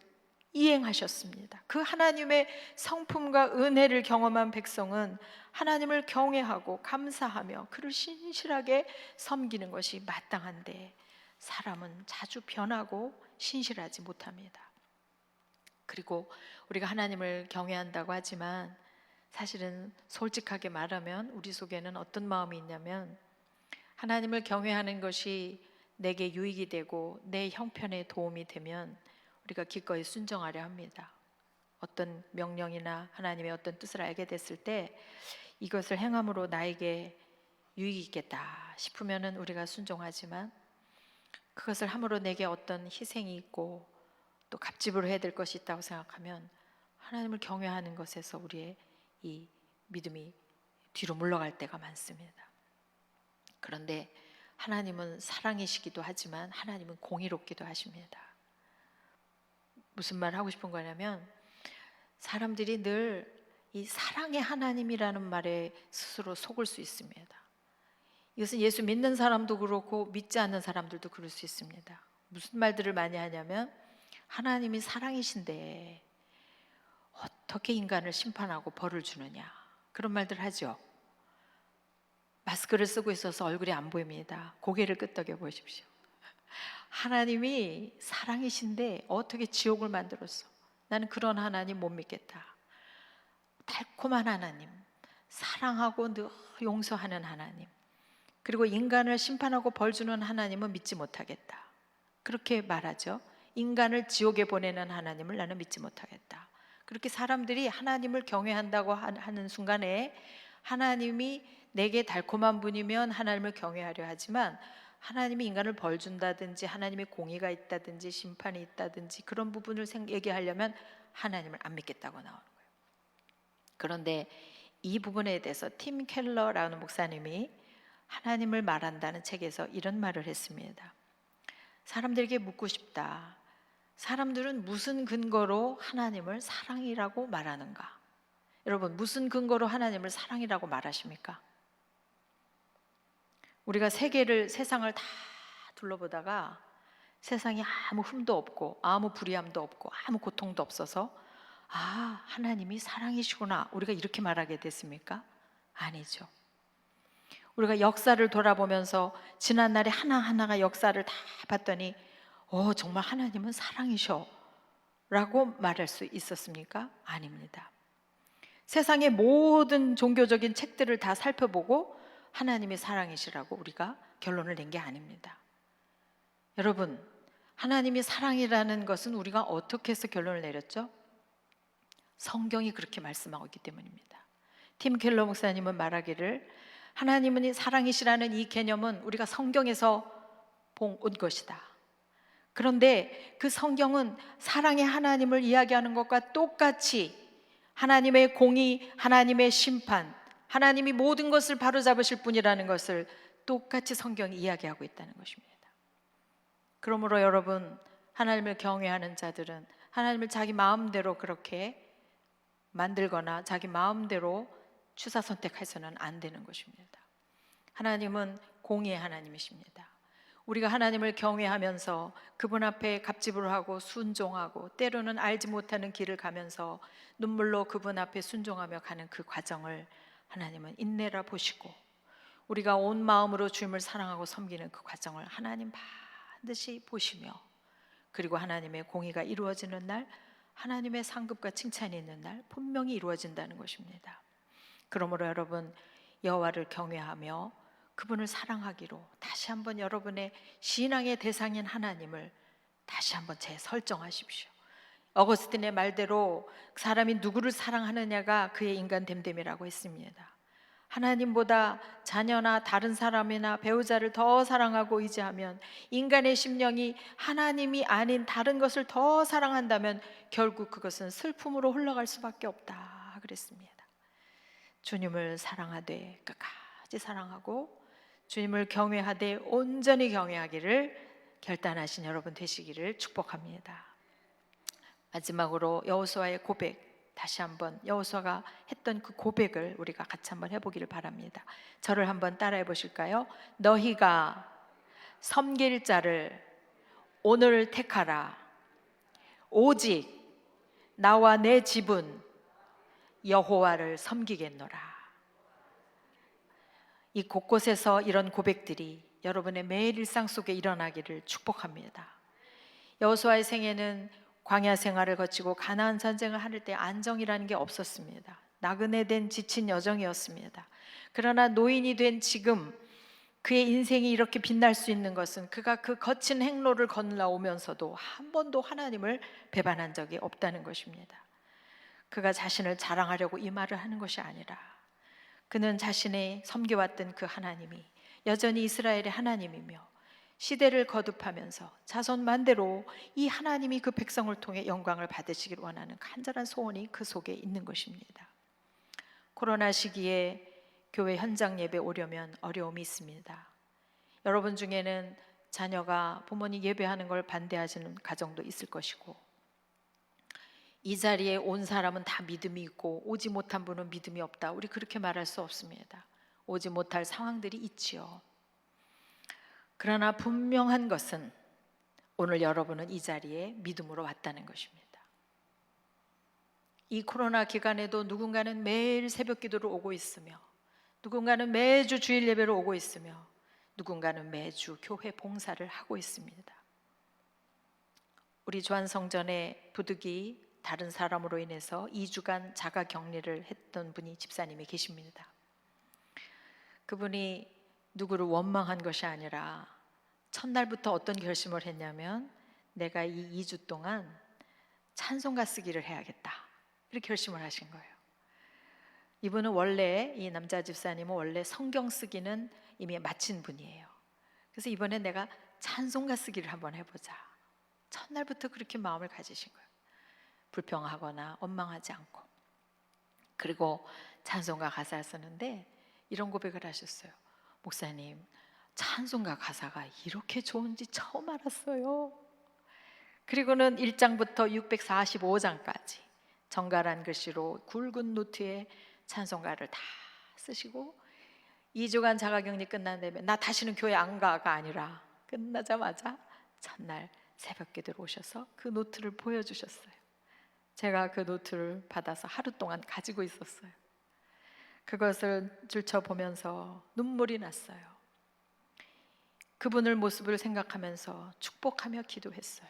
이행하셨습니다. 그 하나님의 성품과 은혜를 경험한 백성은 하나님을 경외하고 감사하며 그를 신실하게 섬기는 것이 마땅한데 사람은 자주 변하고 신실하지 못합니다. 그리고 우리가 하나님을 경외한다고 하지만 사실은 솔직하게 말하면 우리 속에는 어떤 마음이 있냐면 하나님을 경외하는 것이 내게 유익이 되고 내 형편에 도움이 되면 우리가 기꺼이 순종하려 합니다. 어떤 명령이나 하나님의 어떤 뜻을 알게 됐을 때 이것을 행함으로 나에게 유익이 있겠다 싶으면은 우리가 순종하지만 그것을 함으로 내게 어떤 희생이 있고 또 값지불 해야 될 것이 있다고 생각하면 하나님을 경외하는 것에서 우리의 이 믿음이 뒤로 물러갈 때가 많습니다. 그런데 하나님은 사랑이시기도 하지만 하나님은 공의롭기도 하십니다. 무슨 말 하고 싶은 거냐면 사람들이 늘 이 사랑의 하나님이라는 말에 스스로 속을 수 있습니다. 이것은 예수 믿는 사람도 그렇고 믿지 않는 사람들도 그럴 수 있습니다. 무슨 말들을 많이 하냐면 하나님이 사랑이신데 어떻게 인간을 심판하고 벌을 주느냐 그런 말들 하죠. 마스크를 쓰고 있어서 얼굴이 안 보입니다. 고개를 끄덕여 보십시오. 하나님이 사랑이신데 어떻게 지옥을 만들었어? 나는 그런 하나님 못 믿겠다. 달콤한 하나님, 사랑하고 늘 용서하는 하나님, 그리고 인간을 심판하고 벌 주는 하나님은 믿지 못하겠다. 그렇게 말하죠. 인간을 지옥에 보내는 하나님을 나는 믿지 못하겠다. 그렇게 사람들이 하나님을 경외한다고 하는 순간에 하나님이 내게 달콤한 분이면 하나님을 경외하려 하지만 하나님이 인간을 벌 준다든지 하나님의 공의가 있다든지 심판이 있다든지 그런 부분을 얘기하려면 하나님을 안 믿겠다고 나오는 거예요. 그런데 이 부분에 대해서 팀 켈러라는 목사님이 하나님을 말한다는 책에서 이런 말을 했습니다. 사람들에게 묻고 싶다. 사람들은 무슨 근거로 하나님을 사랑이라고 말하는가? 여러분, 무슨 근거로 하나님을 사랑이라고 말하십니까? 우리가 세상을 다 둘러보다가 세상에 아무 흠도 없고 아무 불의함도 없고 아무 고통도 없어서 아, 하나님이 사랑이시구나 우리가 이렇게 말하게 됐습니까? 아니죠. 우리가 역사를 돌아보면서 지난날에 하나하나가 역사를 다 봤더니 정말 하나님은 사랑이셔 라고 말할 수 있었습니까? 아닙니다. 세상의 모든 종교적인 책들을 다 살펴보고 하나님이 사랑이시라고 우리가 결론을 낸 게 아닙니다. 여러분, 하나님이 사랑이라는 것은 우리가 어떻게 해서 결론을 내렸죠? 성경이 그렇게 말씀하고 있기 때문입니다. 팀 켈러 목사님은 말하기를 하나님은 사랑이시라는 이 개념은 우리가 성경에서 본 것이다. 그런데 그 성경은 사랑의 하나님을 이야기하는 것과 똑같이 하나님의 공의, 하나님의 심판, 하나님이 모든 것을 바로잡으실 분이라는 것을 똑같이 성경이 이야기하고 있다는 것입니다. 그러므로 여러분, 하나님을 경외하는 자들은 하나님을 자기 마음대로 그렇게 만들거나 자기 마음대로 취사 선택해서는 안 되는 것입니다. 하나님은 공의의 하나님이십니다. 우리가 하나님을 경외하면서 그분 앞에 갑질을 하고 순종하고 때로는 알지 못하는 길을 가면서 눈물로 그분 앞에 순종하며 가는 그 과정을 하나님은 인내라 보시고 우리가 온 마음으로 주님을 사랑하고 섬기는 그 과정을 하나님 반드시 보시며 그리고 하나님의 공의가 이루어지는 날 하나님의 상급과 칭찬이 있는 날 분명히 이루어진다는 것입니다. 그러므로 여러분 여호와를 경외하며 그분을 사랑하기로 다시 한번 여러분의 신앙의 대상인 하나님을 다시 한번 재설정하십시오. 어거스틴의 말대로 사람이 누구를 사랑하느냐가 그의 인간됨됨이라고 했습니다. 하나님보다 자녀나 다른 사람이나 배우자를 더 사랑하고 의지하면, 인간의 심령이 하나님이 아닌 다른 것을 더 사랑한다면 결국 그것은 슬픔으로 흘러갈 수밖에 없다 그랬습니다. 주님을 사랑하되 끝까지 사랑하고 주님을 경외하되 온전히 경외하기를 결단하신 여러분 되시기를 축복합니다. 마지막으로 여호수아의 고백, 다시 한번 여호수아가 했던 그 고백을 우리가 같이 한번 해보기를 바랍니다. 저를 한번 따라해 보실까요? 너희가 섬길 자를 오늘 택하라. 오직 나와 내 집은 여호와를 섬기겠노라. 이 곳곳에서 이런 고백들이 여러분의 매일 일상 속에 일어나기를 축복합니다. 여호수아의 생애는 광야 생활을 거치고 가나안 전쟁을 할 때 안정이라는 게 없었습니다. 나그네된 지친 여정이었습니다. 그러나 노인이 된 지금 그의 인생이 이렇게 빛날 수 있는 것은 그가 그 거친 행로를 건너오면서도 한 번도 하나님을 배반한 적이 없다는 것입니다. 그가 자신을 자랑하려고 이 말을 하는 것이 아니라 그는 자신의 섬겨왔던 그 하나님이 여전히 이스라엘의 하나님이며 시대를 거듭하면서 자손 만대로 이 하나님이 그 백성을 통해 영광을 받으시길 원하는 간절한 소원이 그 속에 있는 것입니다. 코로나 시기에 교회 현장 예배 오려면 어려움이 있습니다. 여러분 중에는 자녀가 부모님 예배하는 걸 반대하시는 가정도 있을 것이고, 이 자리에 온 사람은 다 믿음이 있고 오지 못한 분은 믿음이 없다, 우리 그렇게 말할 수 없습니다. 오지 못할 상황들이 있지요. 그러나 분명한 것은 오늘 여러분은 이 자리에 믿음으로 왔다는 것입니다. 이 코로나 기간에도 누군가는 매일 새벽 기도를 오고 있으며, 누군가는 매주 주일 예배로 오고 있으며, 누군가는 매주 교회 봉사를 하고 있습니다. 우리 주안성전의 부득이 다른 사람으로 인해서 2주간 자가 격리를 했던 분이 집사님이 계십니다. 그분이 누구를 원망한 것이 아니라 첫날부터 어떤 결심을 했냐면, 내가 이 2주 동안 찬송가 쓰기를 해야겠다, 이렇게 결심을 하신 거예요. 이분은 원래, 이 남자 집사님은 원래 성경 쓰기는 이미 마친 분이에요. 그래서 이번에 내가 찬송가 쓰기를 한번 해보자, 첫날부터 그렇게 마음을 가지신 거예요. 불평하거나 원망하지 않고. 그리고 찬송가 가사를 쓰는데 이런 고백을 하셨어요. 목사님, 찬송가 가사가 이렇게 좋은지 처음 알았어요. 그리고는 1장부터 645장까지 정갈한 글씨로 굵은 노트에 찬송가를 다 쓰시고, 2주간 자가격리 끝난 다음에 나 다시는 교회 안 가가 아니라 끝나자마자 첫날 새벽기도로 오셔서 그 노트를 보여주셨어요. 제가 그 노트를 받아서 하루 동안 가지고 있었어요. 그것을 들춰보면서 눈물이 났어요. 그분을 모습을 생각하면서 축복하며 기도했어요.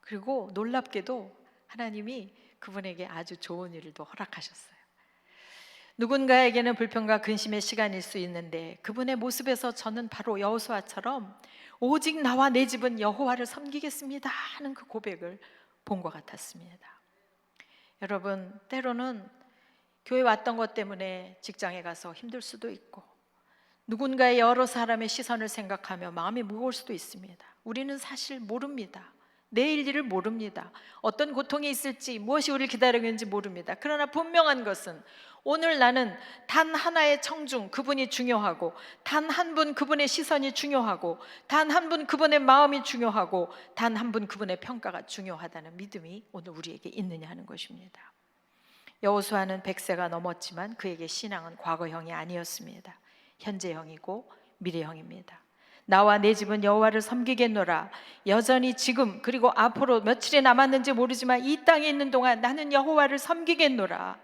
그리고 놀랍게도 하나님이 그분에게 아주 좋은 일도 허락하셨어요. 누군가에게는 불평과 근심의 시간일 수 있는데 그분의 모습에서 저는 바로 여호수아처럼 오직 나와 내 집은 여호와를 섬기겠습니다 하는 그 고백을 본 것 같았습니다. 여러분, 때로는 교회 왔던 것 때문에 직장에 가서 힘들 수도 있고, 누군가의 여러 사람의 시선을 생각하며 마음이 무거울 수도 있습니다. 우리는 사실 모릅니다. 내일 일을 모릅니다. 어떤 고통이 있을지, 무엇이 우리를 기다리고 있는지 모릅니다. 그러나 분명한 것은 오늘 나는 단 하나의 청중, 그분이 중요하고, 단 한 분 그분의 시선이 중요하고, 단 한 분 그분의 마음이 중요하고, 단 한 분 그분의 평가가 중요하다는 믿음이 오늘 우리에게 있느냐 하는 것입니다. 여호수아는 100세가 넘었지만 그에게 신앙은 과거형이 아니었습니다. 현재형이고 미래형입니다. 나와 내 집은 여호와를 섬기겠노라. 여전히 지금 그리고 앞으로 며칠이 남았는지 모르지만 이 땅에 있는 동안 나는 여호와를 섬기겠노라.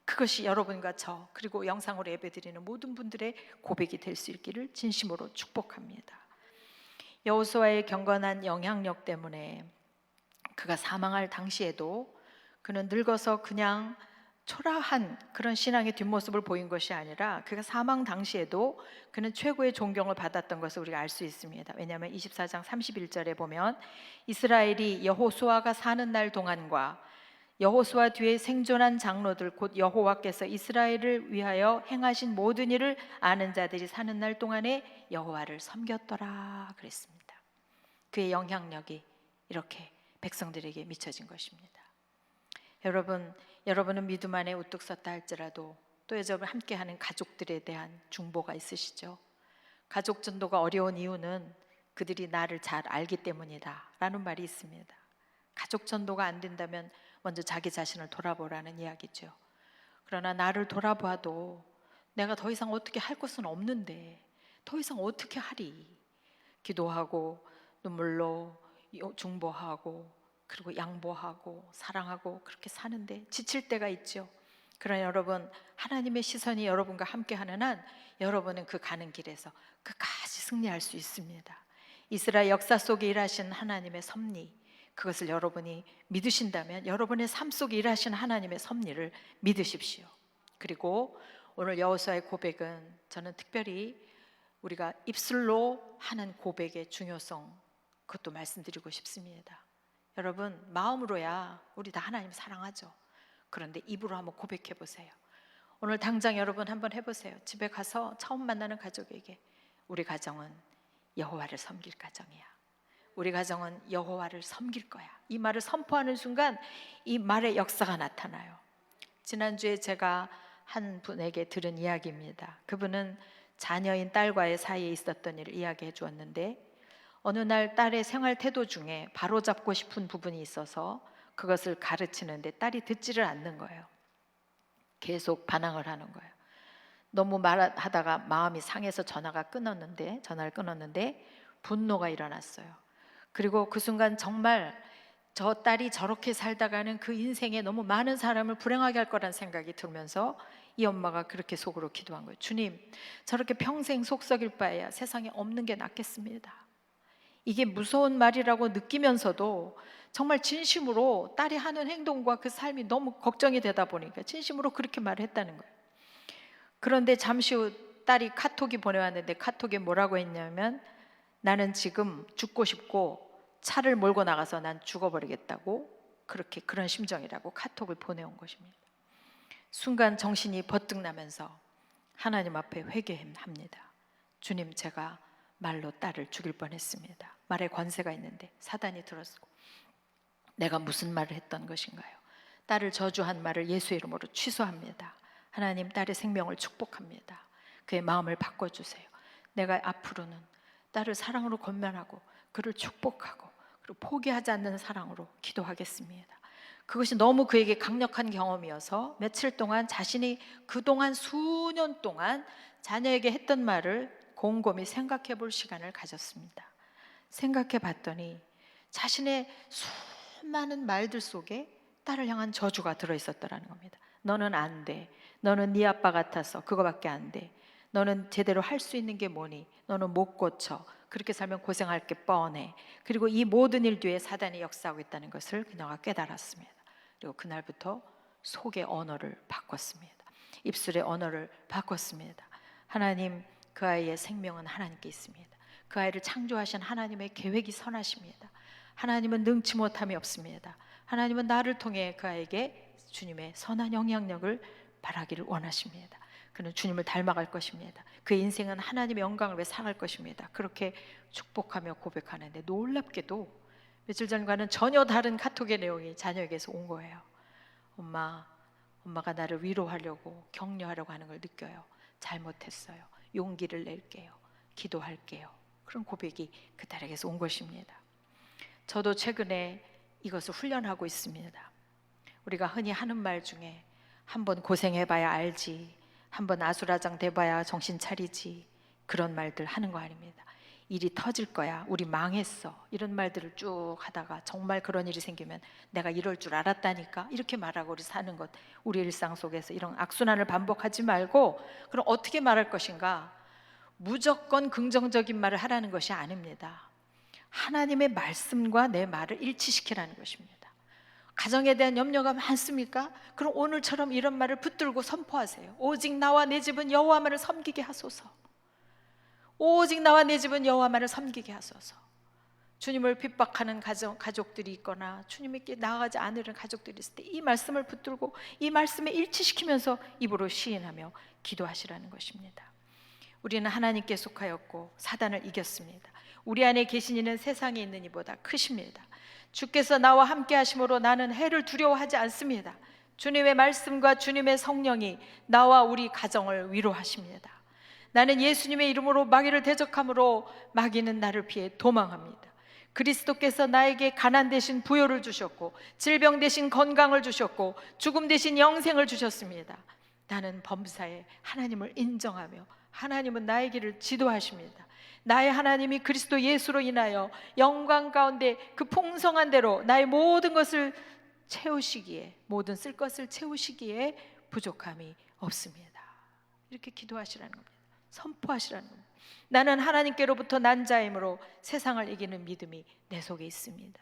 그것이 여러분과 저, 그리고 영상으로 예배드리는 모든 분들의 고백이 될 수 있기를 진심으로 축복합니다. 여호수아의 경건한 영향력 때문에 그가 사망할 당시에도 그는 늙어서 그냥 초라한 그런 신앙의 뒷모습을 보인 것이 아니라 그가 사망 당시에도 그는 최고의 존경을 받았던 것을 우리가 알 수 있습니다. 왜냐하면 24장 31절에 보면 이스라엘이 여호수아가 사는 날 동안과 여호수아 뒤에 생존한 장로들 곧 여호와께서 이스라엘을 위하여 행하신 모든 일을 아는 자들이 사는 날 동안에 여호와를 섬겼더라 그랬습니다. 그의 영향력이 이렇게 백성들에게 미쳐진 것입니다. 여러분은 믿음 안에 우뚝 섰다 할지라도 또 여러분 함께하는 가족들에 대한 중보가 있으시죠? 가족 전도가 어려운 이유는 그들이 나를 잘 알기 때문이다 라는 말이 있습니다. 가족 전도가 안 된다면 먼저 자기 자신을 돌아보라는 이야기죠. 그러나 나를 돌아봐도 내가 더 이상 어떻게 할 것은 없는데 더 이상 어떻게 하리? 기도하고 눈물로 중보하고 그리고 양보하고 사랑하고 그렇게 사는데 지칠 때가 있죠. 그러나 여러분, 하나님의 시선이 여러분과 함께하는 한 여러분은 그 가는 길에서 끝까지 승리할 수 있습니다. 이스라엘 역사 속에 일하신 하나님의 섭리, 그것을 여러분이 믿으신다면 여러분의 삶 속에 일하신 하나님의 섭리를 믿으십시오. 그리고 오늘 여호수아의 고백은 저는 특별히 우리가 입술로 하는 고백의 중요성, 그것도 말씀드리고 싶습니다. 여러분, 마음으로야 우리 다 하나님 사랑하죠. 그런데 입으로 한번 고백해 보세요. 오늘 당장 여러분 한번 해보세요. 집에 가서 처음 만나는 가족에게 우리 가정은 여호와를 섬길 가정이야. 우리 가정은 여호와를 섬길 거야. 이 말을 선포하는 순간 이 말의 역사가 나타나요. 지난주에 제가 한 분에게 들은 이야기입니다. 그분은 자녀인 딸과의 사이에 있었던 일을 이야기해 주었는데 어느 날 딸의 생활 태도 중에 바로잡고 싶은 부분이 있어서 그것을 가르치는데 딸이 듣지를 않는 거예요. 계속 반항을 하는 거예요. 너무 말하다가 마음이 상해서 전화를 끊었는데 분노가 일어났어요. 그리고 그 순간 정말 저 딸이 저렇게 살다가는 그 인생에 너무 많은 사람을 불행하게 할 거란 생각이 들면서 이 엄마가 그렇게 속으로 기도한 거예요. 주님, 저렇게 평생 속 썩일 바에야 세상에 없는 게 낫겠습니다. 이게 무서운 말이라고 느끼면서도 정말 진심으로 딸이 하는 행동과 그 삶이 너무 걱정이 되다 보니까 진심으로 그렇게 말을 했다는 거예요. 그런데 잠시 후 딸이 카톡이 보내왔는데 카톡에 뭐라고 했냐면 나는 지금 죽고 싶고 차를 몰고 나가서 난 죽어버리겠다고 그런 심정이라고 카톡을 보내온 것입니다. 순간 정신이 버뜩 나면서 하나님 앞에 회개합니다. 주님, 제가 말로 딸을 죽일 뻔했습니다. 말에 권세가 있는데 사단이 들었고 내가 무슨 말을 했던 것인가요? 딸을 저주한 말을 예수의 이름으로 취소합니다. 하나님, 딸의 생명을 축복합니다. 그의 마음을 바꿔주세요. 내가 앞으로는 딸을 사랑으로 권면하고 그를 축복하고 그리고 포기하지 않는 사랑으로 기도하겠습니다. 그것이 너무 그에게 강력한 경험이어서 며칠 동안 자신이 그동안 수년 동안 자녀에게 했던 말을 곰곰이 생각해 볼 시간을 가졌습니다. 생각해 봤더니 자신의 수많은 말들 속에 딸을 향한 저주가 들어있었더라는 겁니다. 너는 안 돼. 너는 네 아빠 같아서 그거밖에 안 돼. 너는 제대로 할 수 있는 게 뭐니? 너는 못 고쳐. 그렇게 살면 고생할 게 뻔해. 그리고 이 모든 일 뒤에 사단이 역사하고 있다는 것을 그녀가 깨달았습니다. 그리고 그날부터 속의 언어를 바꿨습니다. 입술의 언어를 바꿨습니다. 하나님, 그 아이의 생명은 하나님께 있습니다. 그 아이를 창조하신 하나님의 계획이 선하십니다. 하나님은 능치 못함이 없습니다. 하나님은 나를 통해 그 아이에게 주님의 선한 영향력을 바라기를 원하십니다. 그는 주님을 닮아갈 것입니다. 그의 인생은 하나님의 영광을 위해 살아갈 것입니다. 그렇게 축복하며 고백하는데 놀랍게도 며칠 전과는 전혀 다른 카톡의 내용이 자녀에게서 온 거예요. 엄마가 나를 위로하려고 격려하려고 하는 걸 느껴요. 잘못했어요. 용기를 낼게요. 기도할게요. 그런 고백이 그 딸에게서 온 것입니다. 저도 최근에 이것을 훈련하고 있습니다. 우리가 흔히 하는 말 중에 한번 고생해봐야 알지, 한번 아수라장 돼봐야 정신 차리지, 그런 말들 하는 거 아닙니다. 일이 터질 거야, 우리 망했어, 이런 말들을 쭉 하다가 정말 그런 일이 생기면 내가 이럴 줄 알았다니까, 이렇게 말하고 우리 사는 것, 우리 일상 속에서 이런 악순환을 반복하지 말고, 그럼 어떻게 말할 것인가? 무조건 긍정적인 말을 하라는 것이 아닙니다. 하나님의 말씀과 내 말을 일치시키라는 것입니다. 가정에 대한 염려가 많습니까? 그럼 오늘처럼 이런 말을 붙들고 선포하세요. 오직 나와 내 집은 여호와만을 섬기게 하소서. 오직 나와 내 집은 여호와만을 섬기게 하소서. 주님을 핍박하는 가족들이 있거나 주님께 나아가지 않으려는 가족들이 있을 때 이 말씀을 붙들고 이 말씀에 일치시키면서 입으로 시인하며 기도하시라는 것입니다. 우리는 하나님께 속하였고 사단을 이겼습니다. 우리 안에 계신 이는 세상에 있는 이보다 크십니다. 주께서 나와 함께 하심으로 나는 해를 두려워하지 않습니다. 주님의 말씀과 주님의 성령이 나와 우리 가정을 위로하십니다. 나는 예수님의 이름으로 마귀를 대적함으로 마귀는 나를 피해 도망합니다. 그리스도께서 나에게 가난 대신 부요를 주셨고 질병 대신 건강을 주셨고 죽음 대신 영생을 주셨습니다. 나는 범사에 하나님을 인정하며 하나님은 나의 길을 지도하십니다. 나의 하나님이 그리스도 예수로 인하여 영광 가운데 그 풍성한 대로 나의 모든 것을 채우시기에, 모든 쓸 것을 채우시기에 부족함이 없습니다. 이렇게 기도하시라는 겁니다. 선포하시라는 겁니다. 나는 하나님께로부터 난 자이므로 세상을 이기는 믿음이 내 속에 있습니다.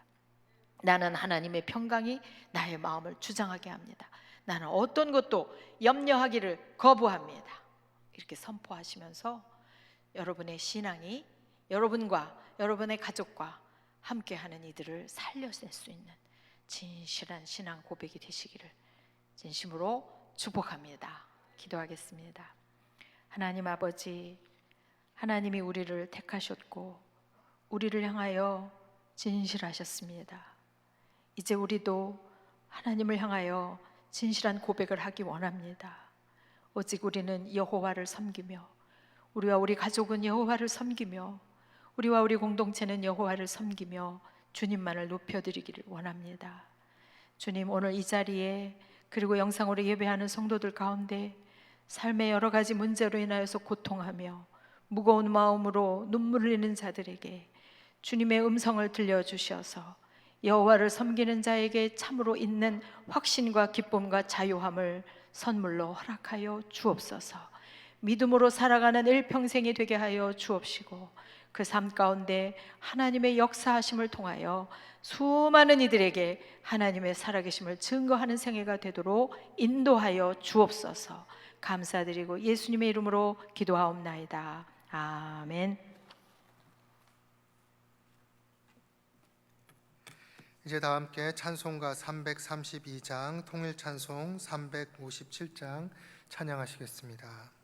나는 하나님의 평강이 나의 마음을 주장하게 합니다. 나는 어떤 것도 염려하기를 거부합니다. 이렇게 선포하시면서 여러분의 신앙이 여러분과 여러분의 가족과 함께하는 이들을 살려낼 수 있는 진실한 신앙 고백이 되시기를 진심으로 축복합니다. 기도하겠습니다. 하나님 아버지, 하나님이 우리를 택하셨고 우리를 향하여 진실하셨습니다. 이제 우리도 하나님을 향하여 진실한 고백을 하기 원합니다. 오직 우리는 여호와를 섬기며 우리와 우리 가족은 여호와를 섬기며 우리와 우리 공동체는 여호와를 섬기며 주님만을 높여드리기를 원합니다. 주님, 오늘 이 자리에 그리고 영상으로 예배하는 성도들 가운데 삶의 여러 가지 문제로 인하여서 고통하며 무거운 마음으로 눈물 흘리는 자들에게 주님의 음성을 들려주셔서 여호와를 섬기는 자에게 참으로 있는 확신과 기쁨과 자유함을 선물로 허락하여 주옵소서. 믿음으로 살아가는 일평생이 되게 하여 주옵시고 그 삶 가운데 하나님의 역사하심을 통하여 수많은 이들에게 하나님의 살아계심을 증거하는 생애가 되도록 인도하여 주옵소서. 감사드리고 예수님의 이름으로 기도하옵나이다. 아멘. 이제 다 함께 찬송가 332장, 통일찬송 357장 찬양하시겠습니다.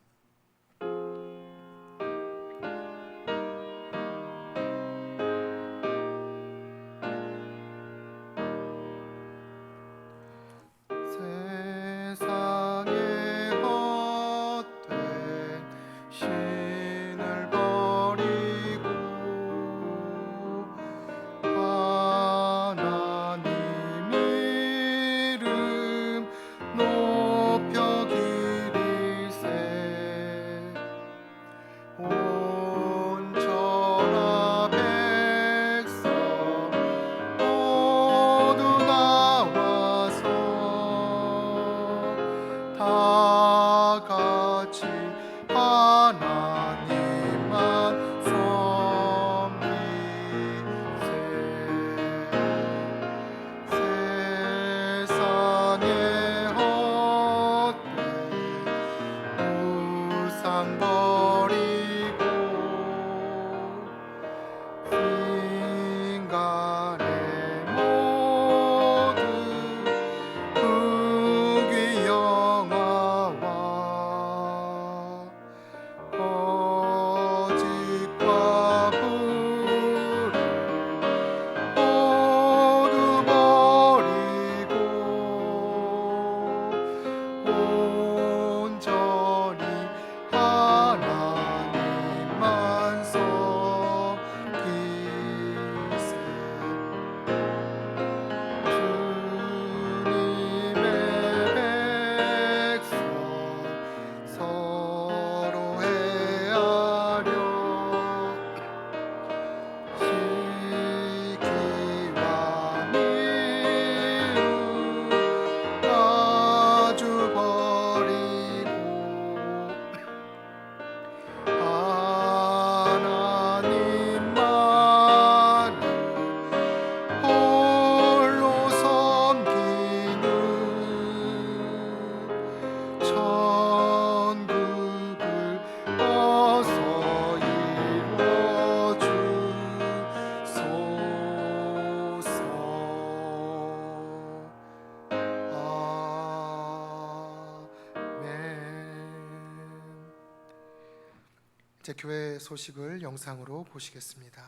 이제 교회 소식을 영상으로 보시겠습니다.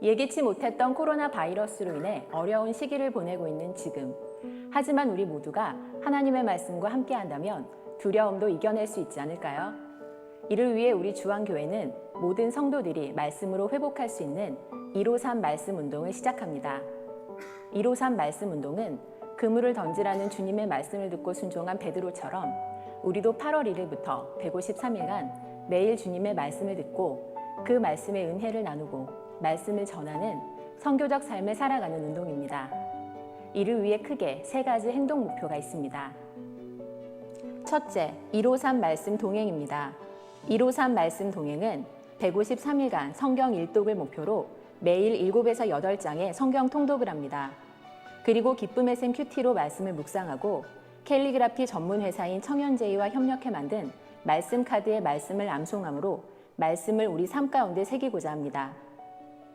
예기치 못했던 코로나 바이러스로 인해 어려운 시기를 보내고 있는 지금. 하지만 우리 모두가 하나님의 말씀과 함께한다면 두려움도 이겨낼 수 있지 않을까요? 이를 위해 우리 주안교회는 모든 성도들이 말씀으로 회복할 수 있는 153 말씀 운동을 시작합니다. 153 말씀 운동은 그물을 던지라는 주님의 말씀을 듣고 순종한 베드로처럼 우리도 8월 1일부터 153일간 매일 주님의 말씀을 듣고 그 말씀의 은혜를 나누고 말씀을 전하는 선교적 삶을 살아가는 운동입니다. 이를 위해 크게 3가지 행동 목표가 있습니다. 첫째, 153 말씀 동행입니다. 153 말씀 동행은 153일간 성경 일독을 목표로 매일 7에서 8장의 성경 통독을 합니다. 그리고 기쁨의 샘 큐티로 말씀을 묵상하고 캘리그라피 전문 회사인 청년제의와 협력해 만든 말씀 카드의 말씀을 암송함으로 말씀을 우리 삶 가운데 새기고자 합니다.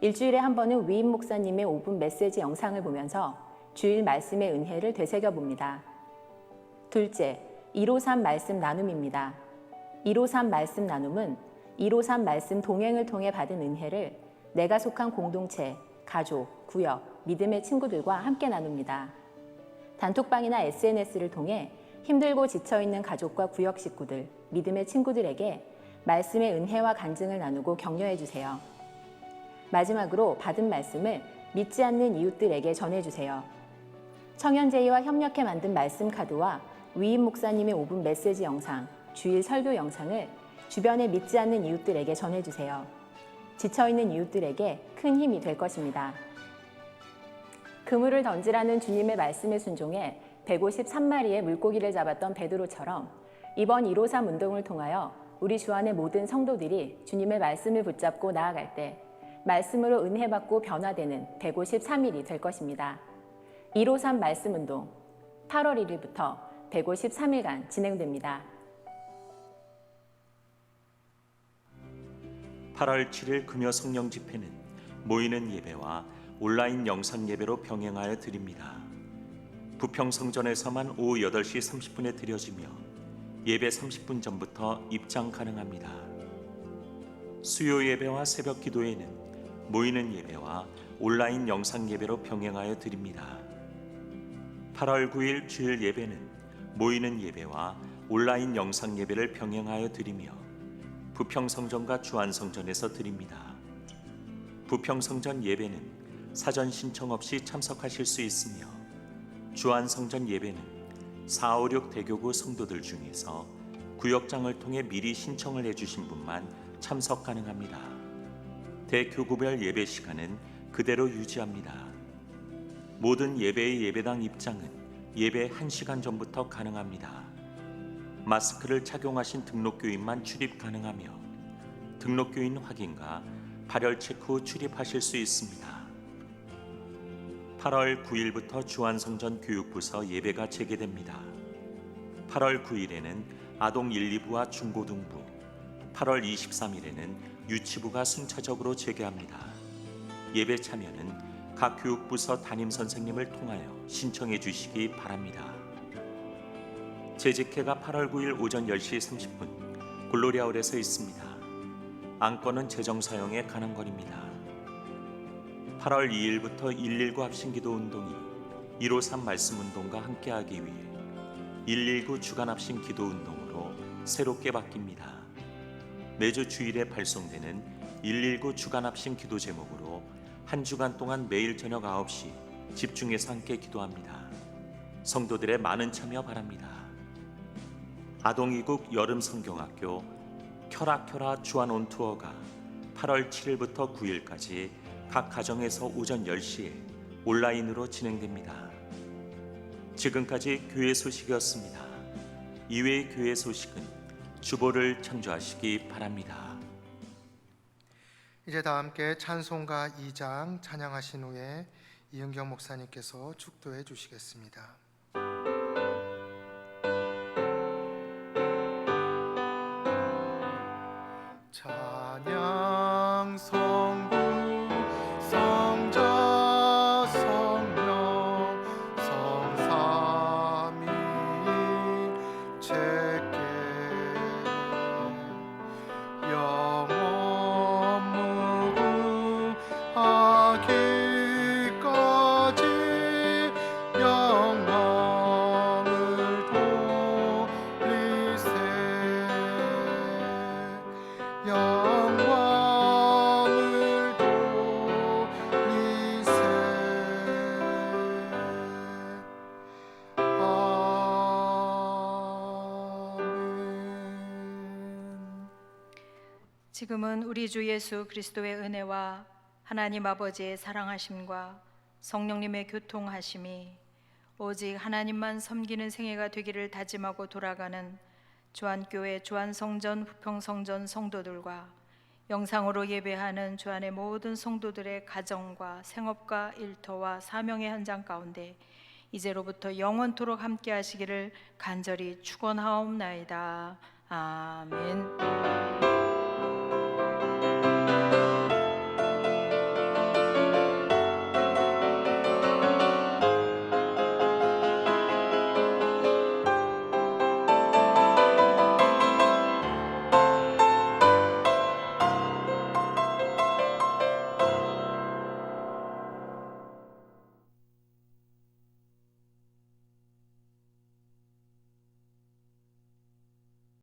일주일에 한 번은 위임 목사님의 5분 메시지 영상을 보면서 주일 말씀의 은혜를 되새겨 봅니다. 둘째, 153 말씀 나눔입니다. 153 말씀 나눔은 153 말씀 동행을 통해 받은 은혜를 내가 속한 공동체, 가족, 구역, 믿음의 친구들과 함께 나눕니다. 단톡방이나 SNS를 통해 힘들고 지쳐있는 가족과 구역 식구들, 믿음의 친구들에게 말씀의 은혜와 간증을 나누고 격려해 주세요. 마지막으로 받은 말씀을 믿지 않는 이웃들에게 전해주세요. 청년제의와 협력해 만든 말씀 카드와 위임 목사님의 5분 메시지 영상, 주일 설교 영상을 주변에 믿지 않는 이웃들에게 전해주세요. 지쳐있는 이웃들에게 큰 힘이 될 것입니다. 그물을 던지라는 주님의 말씀에 순종해 153마리의 물고기를 잡았던 베드로처럼 이번 153 운동을 통하여 우리 주 안의 모든 성도들이 주님의 말씀을 붙잡고 나아갈 때 말씀으로 은혜받고 변화되는 153일이 될 것입니다. 153 말씀 운동 8월 1일부터 153일간 진행됩니다. 8월 7일 금요 성령 집회는 모이는 예배와 온라인 영상 예배로 병행하여 드립니다. 부평성전에서만 오후 8시 30분에 드려지며 예배 30분 전부터 입장 가능합니다. 수요 예배와 새벽 기도회는 모이는 예배와 온라인 영상 예배로 병행하여 드립니다. 8월 9일 주일 예배는 모이는 예배와 온라인 영상 예배를 병행하여 드리며 부평성전과 주안성전에서 드립니다. 부평성전 예배는 사전 신청 없이 참석하실 수 있으며 주안성전 예배는 456 대교구 성도들 중에서 구역장을 통해 미리 신청을 해주신 분만 참석 가능합니다. 대교구별 예배 시간은 그대로 유지합니다. 모든 예배의 예배당 입장은 예배 1시간 전부터 가능합니다. 마스크를 착용하신 등록교인만 출입 가능하며 등록교인 확인과 발열 체크 후 출입하실 수 있습니다. 8월 9일부터 주안성전 교육부서 예배가 재개됩니다. 8월 9일에는 아동 1, 2부와 중고등부, 8월 23일에는 유치부가 순차적으로 재개합니다. 예배 참여는 각 교육부서 담임 선생님을 통하여 신청해 주시기 바랍니다. 재직회가 8월 9일 오전 10시 30분 글로리아홀에서 있습니다. 안건은 재정 사용에 관한 거리입니다. 8월 2일부터 119 합심기도 운동이 153 말씀 운동과 함께하기 위해 119 주간 합심 기도 운동으로 새롭게 바뀝니다. 매주 주일에 발송되는 119 주간 합심 기도 제목으로 한 주간 동안 매일 저녁 9시 집중해서 함께 기도합니다. 성도들의 많은 참여 바랍니다. 아동이국 여름성경학교 켜라켜라 주안온 투어가 8월 7일부터 9일까지 각 가정에서 오전 10시에 온라인으로 진행됩니다. 지금까지 교회 소식이었습니다. 이외의 교회 소식은 주보를 참조하시기 바랍니다. 이제 다 함께 찬송가 2장 찬양하신 후에 이은경 목사님께서 축도해 주시겠습니다. 찬양 성부 제게 영원 무궁하기까지 영광을 돌리세 영광을 돌리세 아멘. 지금은 우리 주 예수 그리스도의 은혜와 하나님 아버지의 사랑하심과 성령님의 교통하심이 오직 하나님만 섬기는 생애가 되기를 다짐하고 돌아가는 주안교회 주안성전 부평성전 성도들과 영상으로 예배하는 주안의 모든 성도들의 가정과 생업과 일터와 사명의 현장 가운데 이제로부터 영원토록 함께 하시기를 간절히 축원하옵나이다. 아멘.